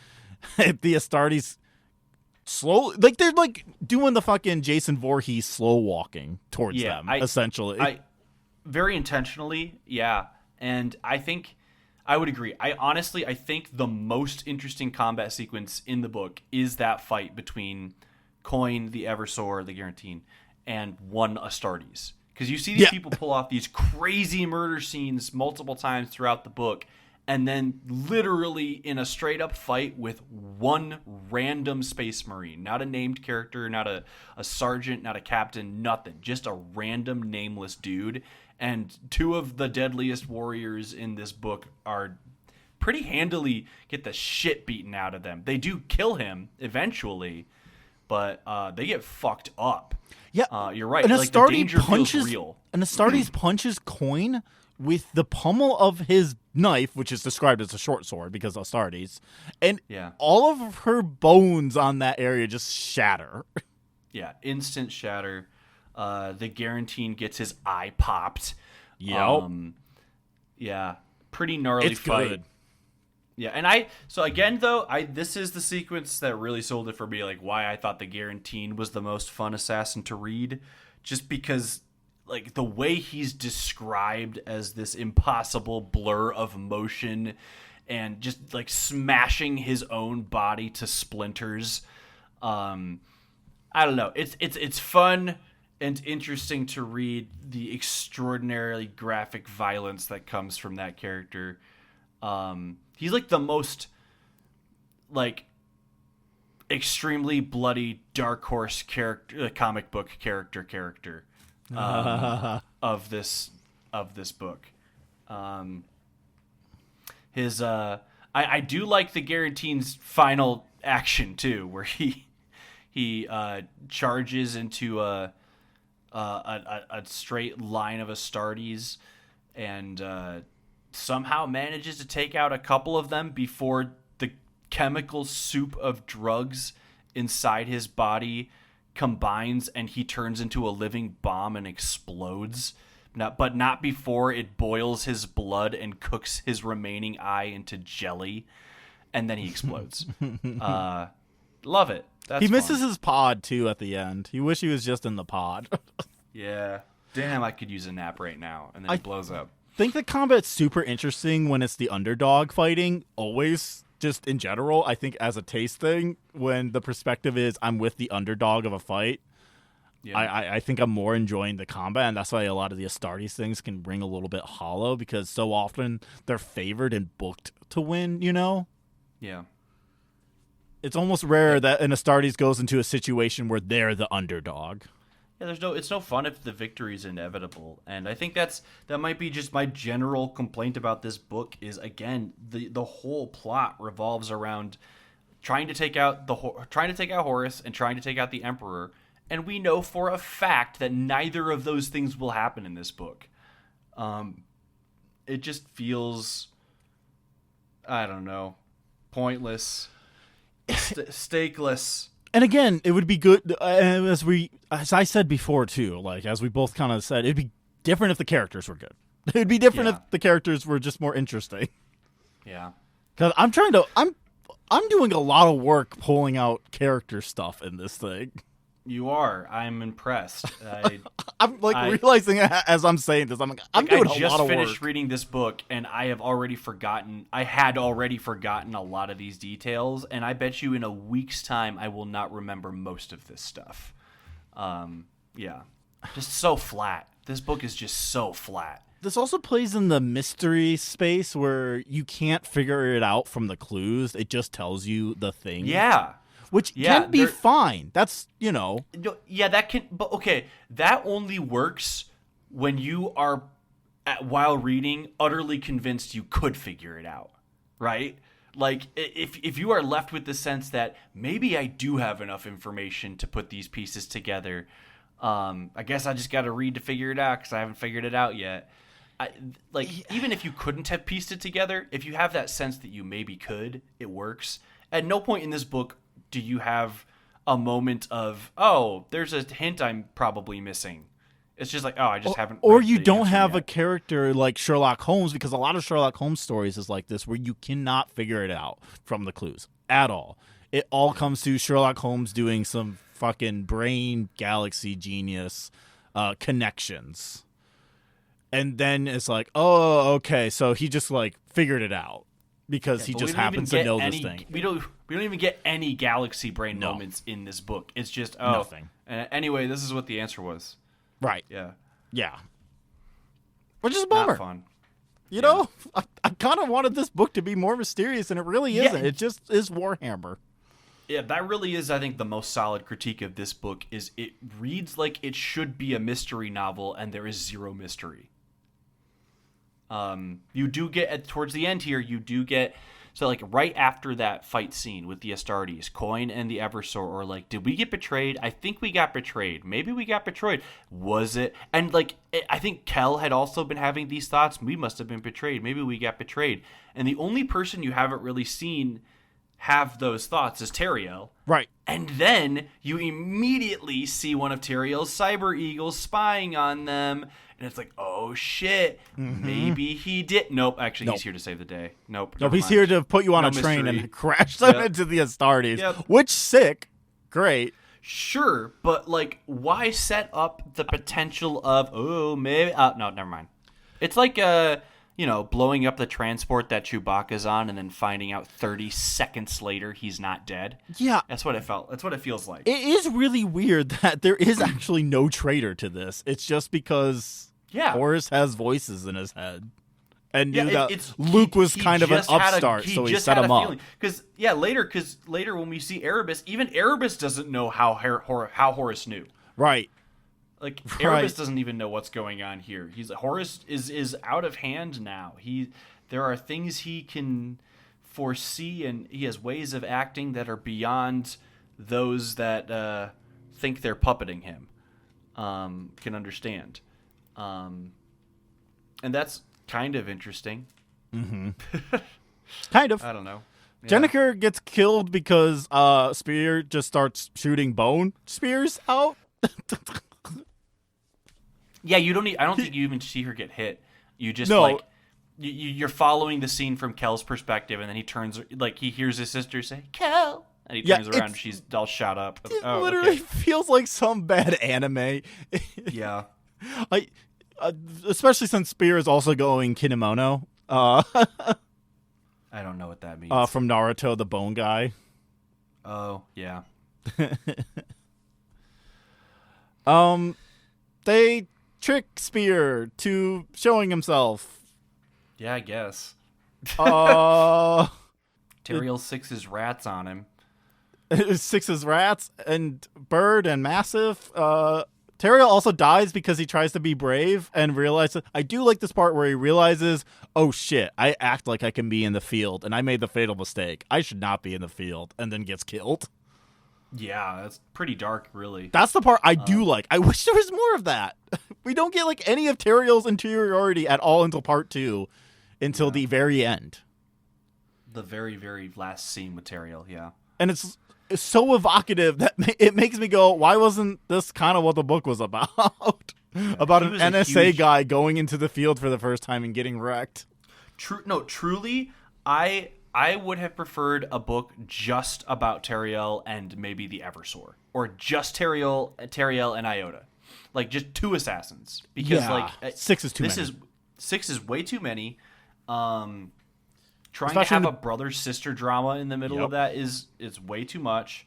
S1: the Astartes slowly, like, they're like doing the fucking Jason Voorhees slow walking towards them, essentially.
S3: Very intentionally, yeah. And I think I would agree. I think the most interesting combat sequence in the book is that fight between Coin, the Eversor, the Garin, and one Astartes. Because you see these people pull off these crazy murder scenes multiple times throughout the book, and then literally in a straight-up fight with one random space marine. Not a named character, not a sergeant, not a captain, nothing. Just a random nameless dude. And two of the deadliest warriors in this book are pretty handily get the shit beaten out of them. They do kill him eventually, but they get fucked up.
S1: Yeah,
S3: you're right.
S1: An
S3: like, the danger feels real.
S1: An Astartes punches Coin with the pommel of his knife, which is described as a short sword because Astartes, and all of her bones on that area just shatter. Yeah,
S3: instant shatter. The Garin gets his eye popped.
S1: Yep.
S3: Yeah, pretty gnarly fight.
S1: Good.
S3: Yeah, and this is the sequence that really sold it for me, like why I thought the Garin was the most fun assassin to read, just because like the way he's described as this impossible blur of motion and just like smashing his own body to splinters. I don't know. It's fun and interesting to read the extraordinarily graphic violence that comes from that character. He's like the most like extremely bloody Dark Horse character, comic book character of this book. His I do like the Garantine's final action too, where he charges into a straight line of Astartes and somehow manages to take out a couple of them before the chemical soup of drugs inside his body combines and he turns into a living bomb and explodes. But not before it boils his blood and cooks his remaining eye into jelly, and then he explodes. Love it. That's
S1: he misses
S3: fun.
S1: his pod, too, at the end. He wish he was just in the pod.
S3: Yeah. Damn, I could use a nap right now, and then he blows up.
S1: I think the combat's super interesting when it's the underdog fighting, always, just in general. I think as a taste thing, when the perspective is I'm with the underdog of a fight, yeah. I think I'm more enjoying the combat, and that's why a lot of the Astartes things can ring a little bit hollow, because so often they're favored and booked to win, you know?
S3: Yeah.
S1: It's almost rare that an Astartes goes into a situation where they're the underdog.
S3: Yeah, it's no fun if the victory is inevitable, and I think that might be just my general complaint about this book is, again, the whole plot revolves around trying to take out Horus and trying to take out the Emperor. And we know for a fact that neither of those things will happen in this book. It just feels, I don't know, pointless, stakeless.
S1: And again, it would be good, as I said before too, like as we both kind of said, it'd be different if the characters were good. It'd be different if the characters were just more interesting.
S3: Yeah.
S1: Because I'm doing a lot of work pulling out character stuff in this thing.
S3: You are. I'm impressed.
S1: I'm realizing as I'm saying this, I'm doing a lot of work. I just finished
S3: reading this book, and I had already forgotten a lot of these details, and I bet you in a week's time I will not remember most of this stuff. Yeah. Just so flat. This book is just so flat.
S1: This also plays in the mystery space where you can't figure it out from the clues. It just tells you the thing.
S3: Yeah.
S1: Which can be fine. That's,
S3: Yeah, that can... But, okay, that only works when you are, while reading, utterly convinced you could figure it out, right? Like, if you are left with the sense that maybe I do have enough information to put these pieces together, I guess I just got to read to figure it out because I haven't figured it out yet. Even if you couldn't have pieced it together, if you have that sense that you maybe could, it works. At no point in this book do you have a moment of, oh, there's a hint I'm probably missing. It's just like, oh, I just haven't.
S1: Or you don't have a character like Sherlock Holmes, because a lot of Sherlock Holmes stories is like this, where you cannot figure it out from the clues at all. It all comes to Sherlock Holmes doing some fucking brain galaxy genius connections. And then it's like, oh, okay, so he just like figured it out because he just happens to know this thing.
S3: We don't even get any galaxy brain moments in this book. It's just
S1: nothing.
S3: Anyway, this is what the answer was.
S1: Right.
S3: Yeah.
S1: Which is a bummer.
S3: Not fun.
S1: You know, I kind of wanted this book to be more mysterious, and it really isn't. It just is Warhammer.
S3: Yeah, that really is, I think, the most solid critique of this book is it reads like it should be a mystery novel, and there is zero mystery. You do get, towards the end here, so like right after that fight scene with the Astartes, Coin and the Eversor are like, did we get betrayed? I think we got betrayed. Maybe we got betrayed. Was it? And like, I think Kel had also been having these thoughts. We must have been betrayed. Maybe we got betrayed. And the only person you haven't really seen have those thoughts is Teriel.
S1: Right.
S3: And then you immediately see one of Teriel's cyber eagles spying on them. And it's like, oh, shit, maybe he did. Nope, actually, he's here to save the day. Nope,
S1: he's here to put you on a train and crash them into the Astartes. Yep. Which, sick. Great.
S3: Sure, but, like, why set up the potential of, oh, maybe... no, never mind. It's like, blowing up the transport that Chewbacca's on and then finding out 30 seconds later he's not dead.
S1: Yeah.
S3: That's what it felt. That's what it feels like.
S1: It is really weird that there is actually no traitor to this. It's just because...
S3: Yeah.
S1: Horus has voices in his head. And knew that Luke was kind of an upstart, so he set him up.
S3: Because later when we see Erebus, even Erebus doesn't know how Horus knew.
S1: Right.
S3: Like
S1: Right.
S3: Erebus doesn't even know what's going on here. Horus is out of hand now. There are things he can foresee, and he has ways of acting that are beyond those that think they're puppeting him can understand. And that's kind of interesting.
S1: Kind of.
S3: I don't know. Yeah.
S1: Jenniker gets killed because Spear just starts shooting bone spears out.
S3: Yeah, you don't. I don't think you even see her get hit. You just
S1: No.
S3: like you're following the scene from Kel's perspective, and then he turns he hears his sister say Kel, and he
S1: Yeah,
S3: turns around, and she's all shot up.
S1: It
S3: Oh,
S1: literally
S3: okay.
S1: feels like some bad anime.
S3: Yeah.
S1: Especially since Spear is also going Kinemono
S3: I don't know what that means.
S1: from Naruto, the bone guy.
S3: Oh, yeah.
S1: They trick Spear to showing himself.
S3: Yeah, I guess.
S1: Uh,
S3: Teriel sixes rats on him.
S1: Six's rats and Bird and Massive. Teriel also dies because he tries to be brave and realizes. I do like this part where he realizes, oh shit, I act like I can be in the field and I made the fatal mistake. I should not be in the field, and then gets killed.
S3: Yeah, that's pretty dark, really.
S1: That's the part I do like. I wish there was more of that. We don't get like any of Teriel's interiority at all until part 2, until the very end.
S3: The very, very last scene with Teriel, yeah.
S1: And it's so evocative that it makes me go, why wasn't this kind of what the book was about? About
S3: he
S1: an
S3: was a
S1: NSA
S3: huge-
S1: guy going into the field for the first time and getting wrecked.
S3: Truly, I would have preferred a book just about Teriel and maybe the Eversor, or just Teriel and Iota, like just 2 assassins. Because
S1: Yeah, 6 is too many.
S3: 6 is way too many. Trying
S1: Especially
S3: to have
S1: in
S3: a brother sister drama in the middle of that is way too much.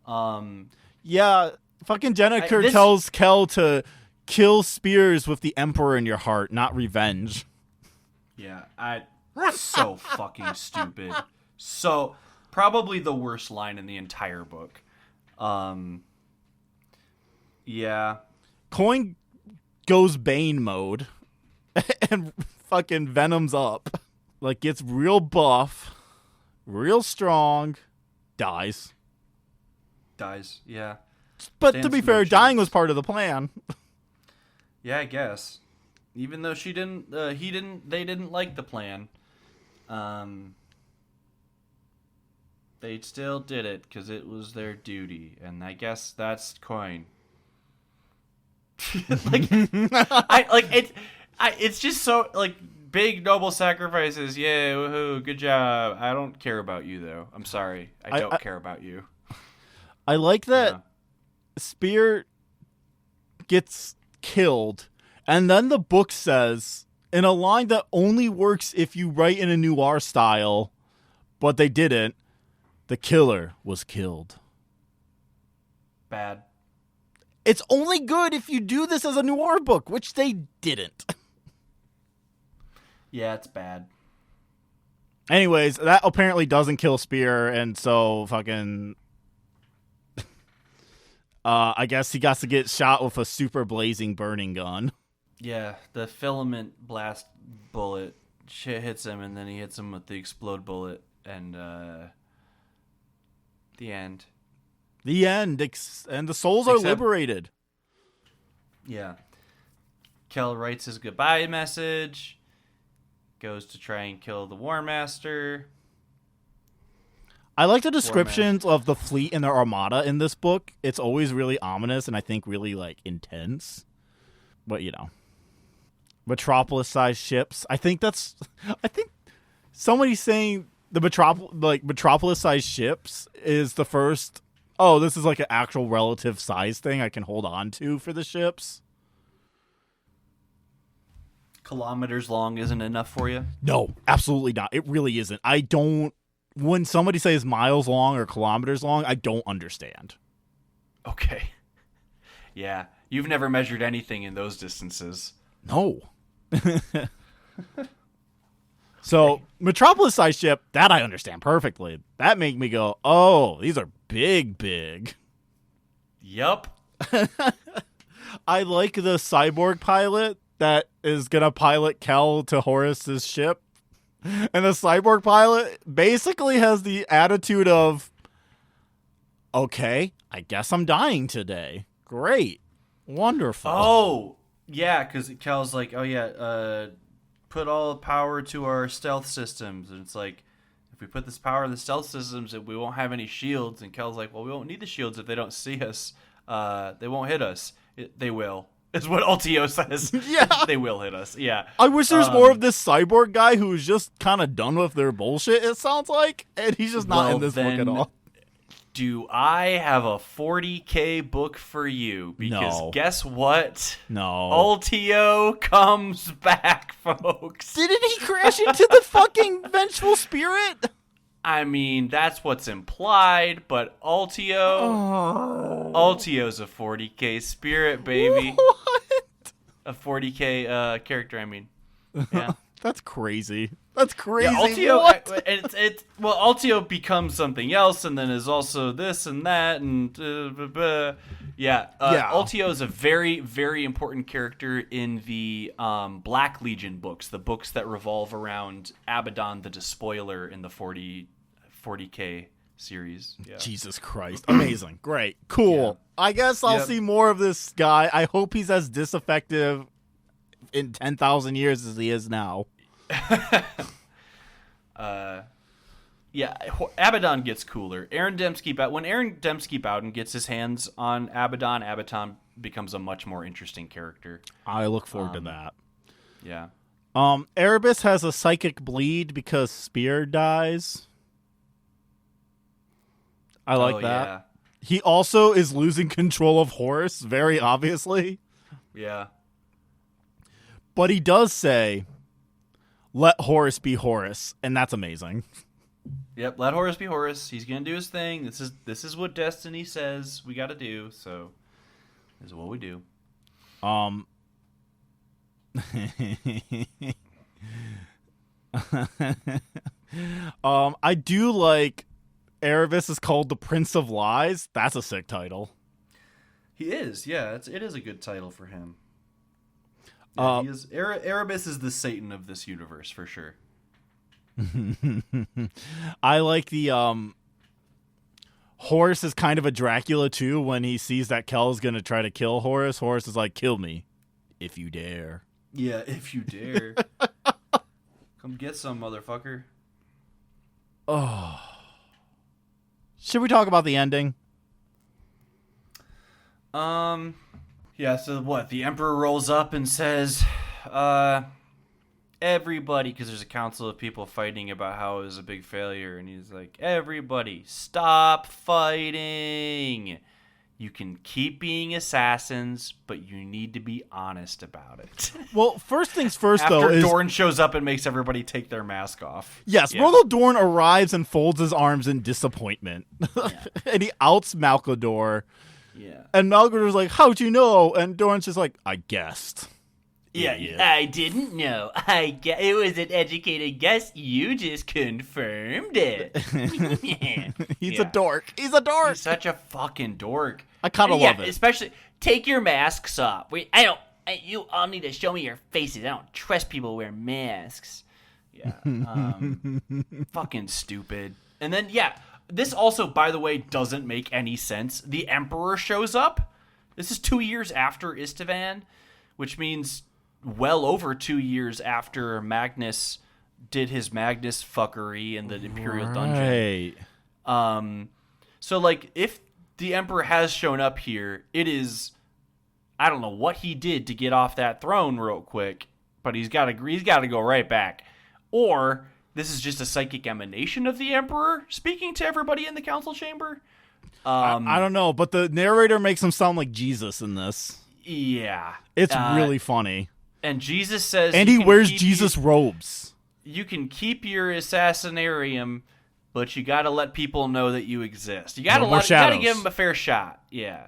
S1: Yeah, fucking Jennifer
S3: this-
S1: tells Kel to kill Spears with the Emperor in your heart, not revenge.
S3: Yeah, so fucking stupid. So probably the worst line in the entire book. Yeah.
S1: Coin goes Bane mode and fucking Venom's up. Like, gets real buff, real strong, dies.
S3: Dies. Yeah.
S1: But
S3: Stands
S1: to be
S3: no
S1: fair,
S3: chance.
S1: dying was part of the plan.
S3: Yeah, I guess. Even though they didn't like the plan. They still did it because it was their duty, and I guess that's Coin. It's just so big noble sacrifices. Yeah, woohoo, good job. I don't care about you though. I'm sorry, I don't care about you.
S1: I like that
S3: Yeah.
S1: Spear gets killed, and then the book says, in a line that only works if you write in a noir style, but they didn't, the killer was killed.
S3: Bad.
S1: It's only good if you do this as a noir book, which they didn't.
S3: Yeah, it's bad.
S1: Anyways, that apparently doesn't kill Spear, and so fucking... I guess he got to get shot with a super blazing burning gun.
S3: Yeah, the filament blast bullet shit hits him, and then he hits him with the explode bullet, and the end.
S1: The end, and the souls are
S3: Except-
S1: liberated.
S3: Yeah. Kel writes his goodbye message, goes to try and kill the War Master.
S1: I like the descriptions of the fleet and their armada in this book. It's always really ominous and I think really intense. But Metropolis-sized ships. I think somebody's saying the Metropolis-sized ships is the first. Oh, this is like an actual relative size thing I can hold on to for the ships.
S3: Kilometers long isn't enough for you?
S1: No, absolutely not. It really isn't. When somebody says miles long or kilometers long, I don't understand.
S3: Okay. Yeah, you've never measured anything in those distances.
S1: No. So, Metropolis-sized ship, that I understand perfectly. That make me go, oh, these are big.
S3: Yup.
S1: I like the cyborg pilot that is gonna pilot Kel to Horus's ship. And the cyborg pilot basically has the attitude of, okay, I guess I'm dying today. Great. Wonderful.
S3: Oh, yeah, because Kel's like, oh, yeah, put all the power to our stealth systems. And it's like, if we put this power in the stealth systems, we won't have any shields. And Kel's like, well, we won't need the shields if they don't see us. They won't hit us. They will. Is what Ultio says.
S1: Yeah.
S3: They will hit us. Yeah.
S1: I wish there's more of this cyborg guy who's just kind of done with their bullshit, it sounds like. And he's just not in this book at all.
S3: Do I have a 40K book for you? Because
S1: No.
S3: guess what?
S1: No.
S3: Ultio comes back, folks.
S1: Didn't he crash into the fucking vengeful spirit?
S3: I mean, that's what's implied, but Ultio's a 40K spirit, baby.
S1: What?
S3: A 40K character, I mean. Yeah.
S1: That's crazy. That's crazy.
S3: Yeah, Ultio,
S1: What?
S3: Ultio becomes something else, and then is also this and that, and Ultio is a very, very important character in the Black Legion books, the books that revolve around Abaddon the Despoiler in the 40K series. Yeah.
S1: Jesus Christ. Amazing. Great. Cool.
S3: Yeah.
S1: I guess I'll
S3: Yep.
S1: see more of this guy. I hope he's as disaffective in 10,000 years as he is now.
S3: Abaddon gets cooler. When Aaron Dembski Bowden gets his hands on Abaddon becomes a much more interesting character.
S1: I look forward to that.
S3: Yeah.
S1: Erebus has a psychic bleed because Spear dies. I like that.
S3: Yeah.
S1: He also is losing control of Horus, very obviously.
S3: Yeah.
S1: But he does say, let Horus be Horus, and that's amazing.
S3: Yep, let Horus be Horus. He's gonna do his thing. This is what Destiny says we gotta do, so this is what we do.
S1: I do like Erebus is called the Prince of Lies. That's a sick title.
S3: He is, yeah. It is a good title for him. Yeah, he is. Erebus is the Satan of this universe for sure.
S1: I like the Horus is kind of a Dracula too. When he sees that Kel is gonna try to kill Horus, Horus is like, "Kill me, if you dare."
S3: Yeah, if you dare. Come get some, motherfucker.
S1: Oh, should we talk about the ending?
S3: Yeah, so what? The Emperor rolls up and says, everybody, because there's a council of people fighting about how it was a big failure, and he's like, everybody, stop fighting. You can keep being assassins, but you need to be honest about it.
S1: Well, first things first,
S3: After
S1: though, is
S3: Dorn shows up and makes everybody take their mask off.
S1: yes,
S3: Yeah.
S1: Morgul Dorn arrives and folds his arms in disappointment, and he outs Malcador.
S3: Yeah.
S1: And Malcador's like, "How'd you know?" And Dorn's just like, "I guessed."
S3: Yeah,
S1: Idiot.
S3: I didn't know. It was an educated guess. You just confirmed it.
S1: He's
S3: Yeah.
S1: a dork. He's a dork.
S3: He's such a fucking dork.
S1: I kind of love it.
S3: Especially, take your masks off. You all need to show me your faces. I don't trust people who wear masks. Yeah. Fucking stupid. And then, this also, by the way, doesn't make any sense. The Emperor shows up. This is 2 years after Istvan, which means well over 2 years after Magnus did his Magnus fuckery in the Imperial Dungeon.
S1: Right.
S3: So, like, if the Emperor has shown up here, it is, I don't know what he did to get off that throne real quick, but he's got to go right back. Or this is just a psychic emanation of the Emperor speaking to everybody in the council chamber.
S1: I don't know, but the narrator makes him sound like Jesus in this.
S3: Yeah.
S1: It's really funny.
S3: And Jesus says...
S1: And he wears Jesus robes.
S3: You can keep your assassinarium, but you got to let people know that you exist. You got to give them a fair shot. Yeah.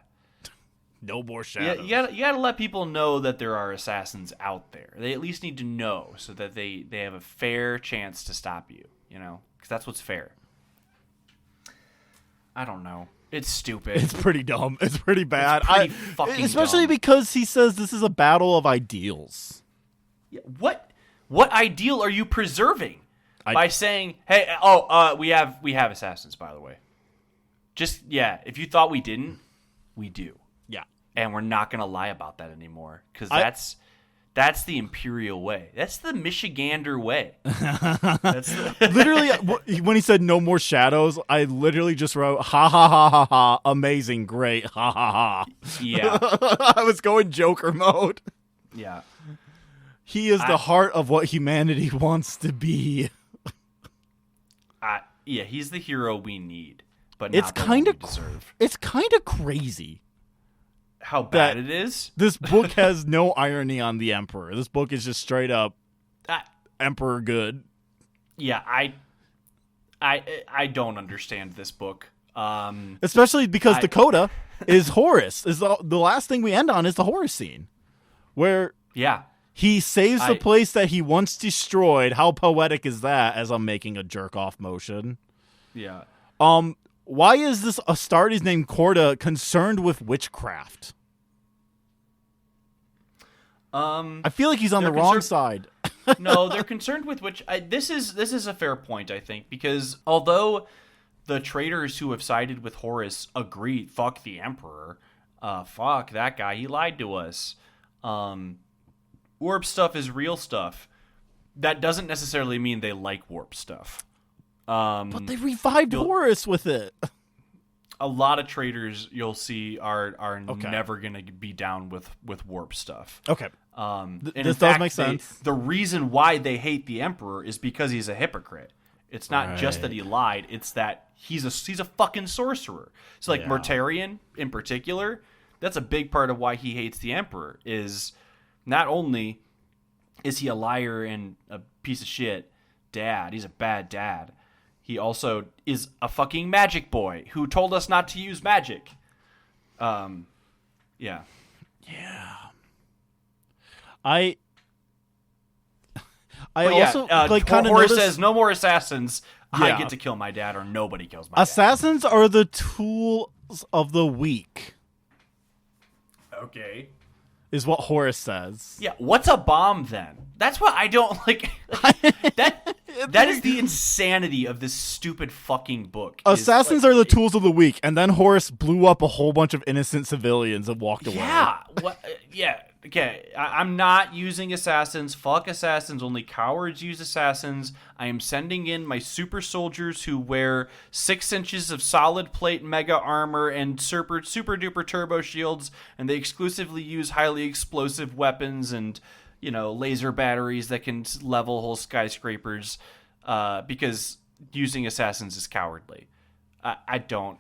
S1: No more
S3: Yeah,
S1: shadows.
S3: you gotta let people know that there are assassins out there. They at least need to know so that they have a fair chance to stop you, because that's what's fair. I don't know. It's stupid.
S1: It's pretty dumb. It's pretty bad.
S3: pretty fucking
S1: especially
S3: dumb.
S1: because he says this is a battle of ideals.
S3: Yeah, what ideal are you preserving by saying, "Hey, we have assassins, by the way." Just if you thought we didn't, we do.
S1: Yeah.
S3: And we're not going to lie about that anymore, cuz that's the Imperial way. That's the Michigander way. That's
S1: Literally, when he said no more shadows, I literally just wrote, ha ha ha ha ha, amazing, great, ha ha ha.
S3: Yeah.
S1: I was going Joker mode.
S3: Yeah.
S1: He is the heart of what humanity wants to be.
S3: He's the hero we need, but
S1: It's
S3: not the
S1: kind
S3: one
S1: of
S3: we deserve.
S1: It's kind of crazy.
S3: How bad it is?
S1: This book has no irony on the Emperor. This book is just straight up Emperor good.
S3: Yeah, I don't understand this book.
S1: Especially because Dakota is Horus. Is the last thing we end on is the Horus scene, where he saves the place that he once destroyed. How poetic is that? As I'm making a jerk off motion.
S3: Yeah.
S1: Why is this Astartes named Corda concerned with witchcraft? I feel like he's on the wrong side.
S3: No, they're concerned with this is a fair point, I think, because although the traitors who have sided with Horus agree, fuck the Emperor, fuck that guy, he lied to us. Warp stuff is real stuff. That doesn't necessarily mean they like warp stuff.
S1: But they revived Horus with it.
S3: A lot of traders you'll see are never going to be down with warp stuff.
S1: Okay.
S3: This
S1: does make sense.
S3: The reason why they hate the Emperor is because he's a hypocrite. It's not just that he lied, it's that he's a fucking sorcerer. So like Mortarion in particular, that's a big part of why he hates the Emperor, is not only is he a liar and a piece of shit dad, he's a bad dad. He also is a fucking magic boy who told us not to use magic. Yeah.
S1: I also kind of
S3: Horus
S1: noticed,
S3: says no more assassins. I get to kill my dad, or nobody kills my
S1: assassins are the tools of the weak.
S3: Okay.
S1: Is what Horus says.
S3: Yeah, what's a bomb then? That's what I don't like. That is the insanity of this stupid fucking book.
S1: Assassins are the tools of the weak, and then Horus blew up a whole bunch of innocent civilians and walked away.
S3: Yeah. Okay. I'm not using assassins. Fuck assassins. Only cowards use assassins. I am sending in my super soldiers who wear 6 inches of solid plate mega armor and super duper turbo shields, and they exclusively use highly explosive weapons and laser batteries that can level whole skyscrapers, because using assassins is cowardly. I don't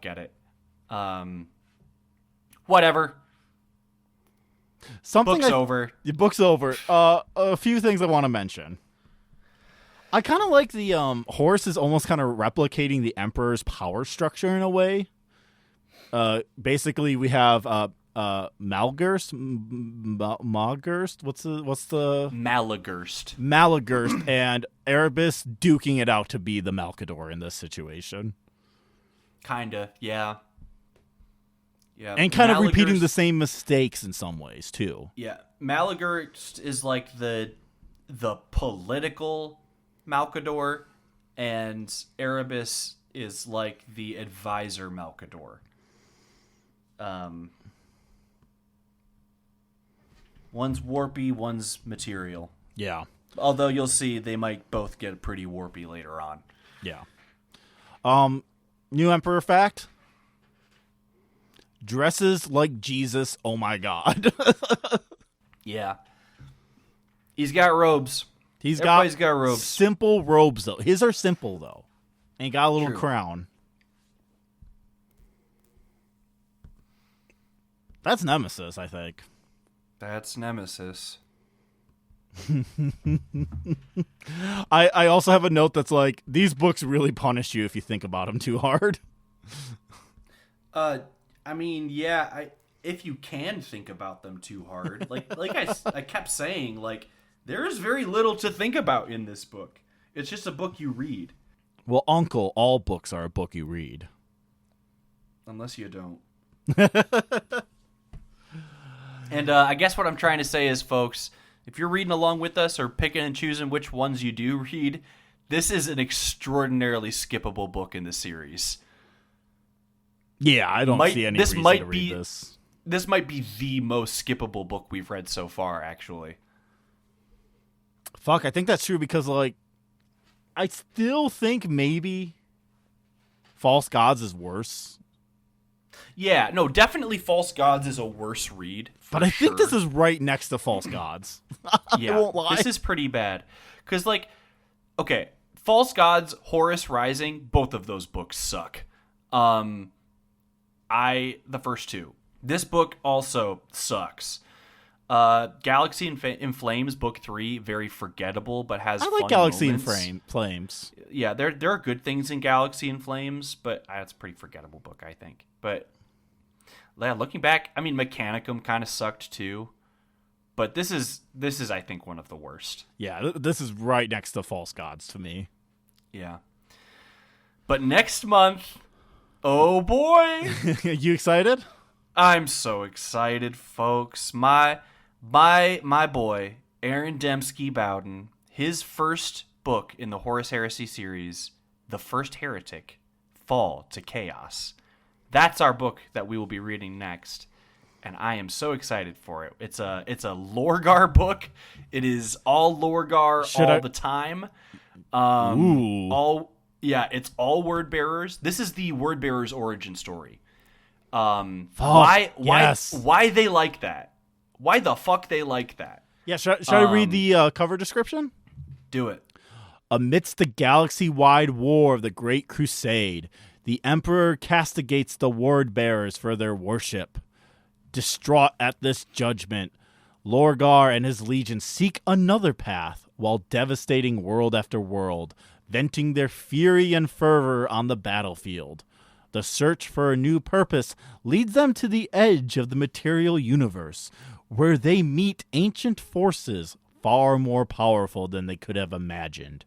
S3: get it. Whatever. Book's over.
S1: The book's over. A few things I want to mention. I kind of like the Horus is almost kind of replicating the Emperor's power structure in a way. Basically, we have Malgurst, what's the Malagurst and Erebus duking it out to be the Malkador in this situation.
S3: Kinda, yeah. Yeah,
S1: and kind of repeating the same mistakes in some ways too.
S3: Yeah, Malagurst is like the political Malkador, and Erebus is like the advisor Malkador. One's warpy, one's material.
S1: Yeah.
S3: Although you'll see they might both get pretty warpy later on.
S1: Yeah. New Emperor fact. Dresses like Jesus. Oh my God.
S3: Yeah. He's got robes. Everybody's got robes.
S1: Simple robes though. His are simple though. And he got a little crown. That's Nemesis, I think.
S3: That's Nemesis.
S1: I also have a note that's like, these books really punish you if you think about them too hard.
S3: I mean, yeah, if you can think about them too hard. Like I kept saying, like, there is very little to think about in this book. It's just a book you read.
S1: Well, Uncle, all books are a book you read.
S3: Unless you don't. And I guess what I'm trying to say is, folks, if you're reading along with us or picking and choosing which ones you do read, this is an extraordinarily skippable book in the series.
S1: Yeah, I don't see any reason to read this.
S3: This might be the most skippable book we've read so far, actually.
S1: Fuck, I think that's true because, like, I still think maybe False Gods is worse.
S3: Yeah, no, definitely False Gods is a worse read.
S1: But I think this is right next to False Gods.
S3: Yeah,
S1: I won't lie.
S3: This is pretty bad. Because, like, okay, False Gods, Horus Rising, both of those books suck. The first two. This book also sucks. Galaxy in Flames, book 3, very forgettable, but has fun
S1: Galaxy
S3: moments.
S1: in Flames.
S3: Yeah, there are good things in Galaxy in Flames, but it's a pretty forgettable book, I think. But yeah, looking back, I mean, Mechanicum kind of sucked too. But this is I think one of the worst.
S1: Yeah, this is right next to False Gods to me.
S3: Yeah. But next month, oh boy,
S1: You excited?
S3: I'm so excited, folks. My boy, Aaron Dembski Bowden, his first book in the Horus Heresy series, The First Heretic, Fall to Chaos. That's our book that we will be reading next, and I am so excited for it. It's a Lorgar book. It is all Lorgar the time.
S1: Ooh.
S3: It's all word bearers. This is the word bearers origin story. Why they like that? Why the fuck they like that?
S1: Yeah, should I read the cover description?
S3: Do it.
S1: Amidst the galaxy-wide war of the Great Crusade, the Emperor castigates the word bearers for their worship. Distraught at this judgment, Lorgar and his legion seek another path while devastating world after world, venting their fury and fervor on the battlefield. The search for a new purpose leads them to the edge of the material universe, where they meet ancient forces far more powerful than they could have imagined.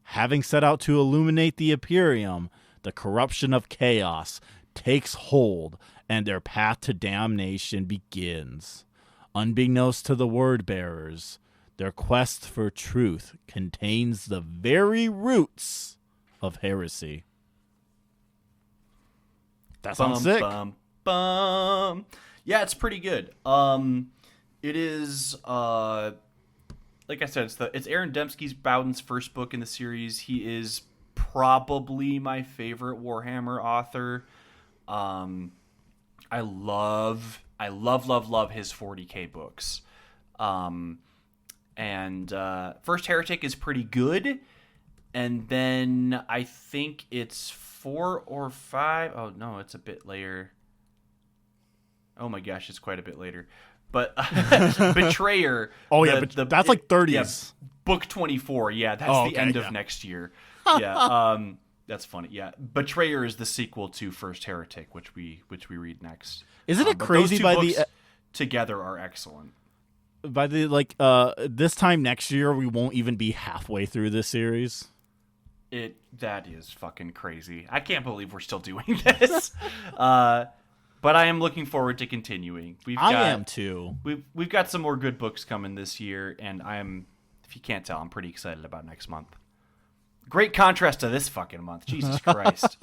S1: Having set out to illuminate the Imperium, the corruption of chaos takes hold, and their path to damnation begins. Unbeknownst to the word-bearers, their quest for truth contains the very roots of heresy. That sounds sick.
S3: Yeah, it's pretty good. It is like I said, it's Aaron Dembski Bowden's first book in the series. He is probably my favorite Warhammer author. I love his 40K books. And First Heretic is pretty good. And then I think it's 4 or 5. Oh, no, it's a bit later. Oh my gosh, it's quite a bit later. But Betrayer.
S1: Oh, yeah, but that's like 30s.
S3: Yeah, book 24. Yeah, that's the end of next year. Yeah, that's funny. Yeah, Betrayer is the sequel to First Heretic, which we read next.
S1: Isn't it crazy
S3: by the together are excellent.
S1: By the this time next year, we won't even be halfway through this series.
S3: That is fucking crazy. I can't believe we're still doing this. But I am looking forward to continuing.
S1: I am too.
S3: We've got some more good books coming this year, and if you can't tell, I'm pretty excited about next month. Great contrast to this fucking month. Jesus Christ.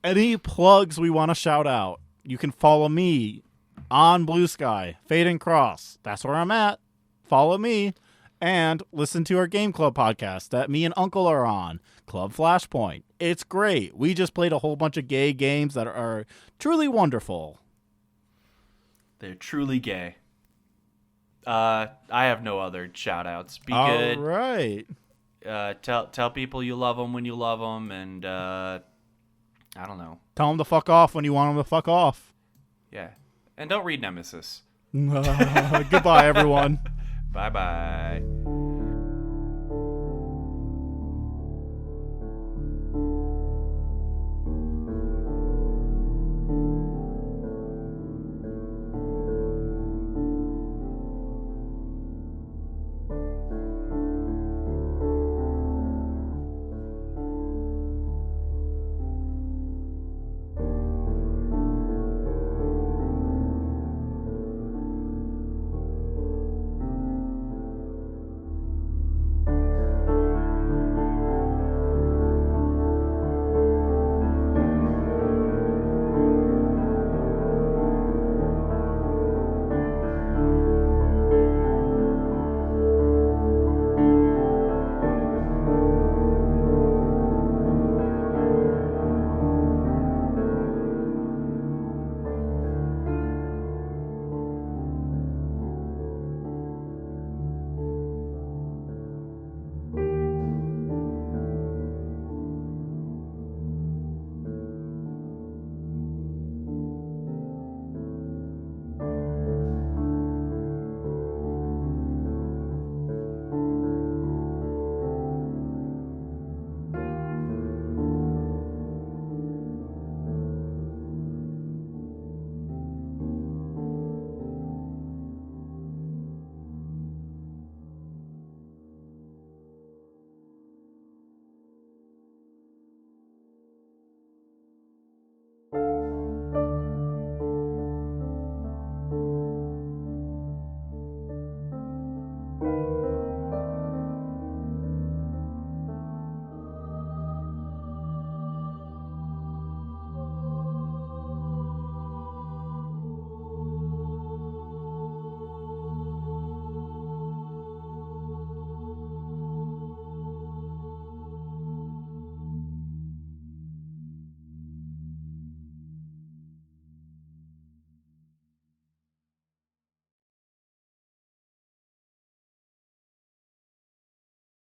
S1: Any plugs we want to shout out? You can follow me on Blue Sky, Faden Cross. That's where I'm at. Follow me. And listen to our Game Club podcast that me and Uncle are on, Club Flashpoint. It's great. We just played a whole bunch of gay games that are truly wonderful.
S3: They're truly gay. I have no other shout-outs. Be good.
S1: All right.
S3: Tell people you love them when you love them, and I don't know.
S1: Tell them to fuck off when you want them to fuck off.
S3: Yeah. And don't read Nemesis.
S1: Goodbye, everyone.
S3: Bye-bye.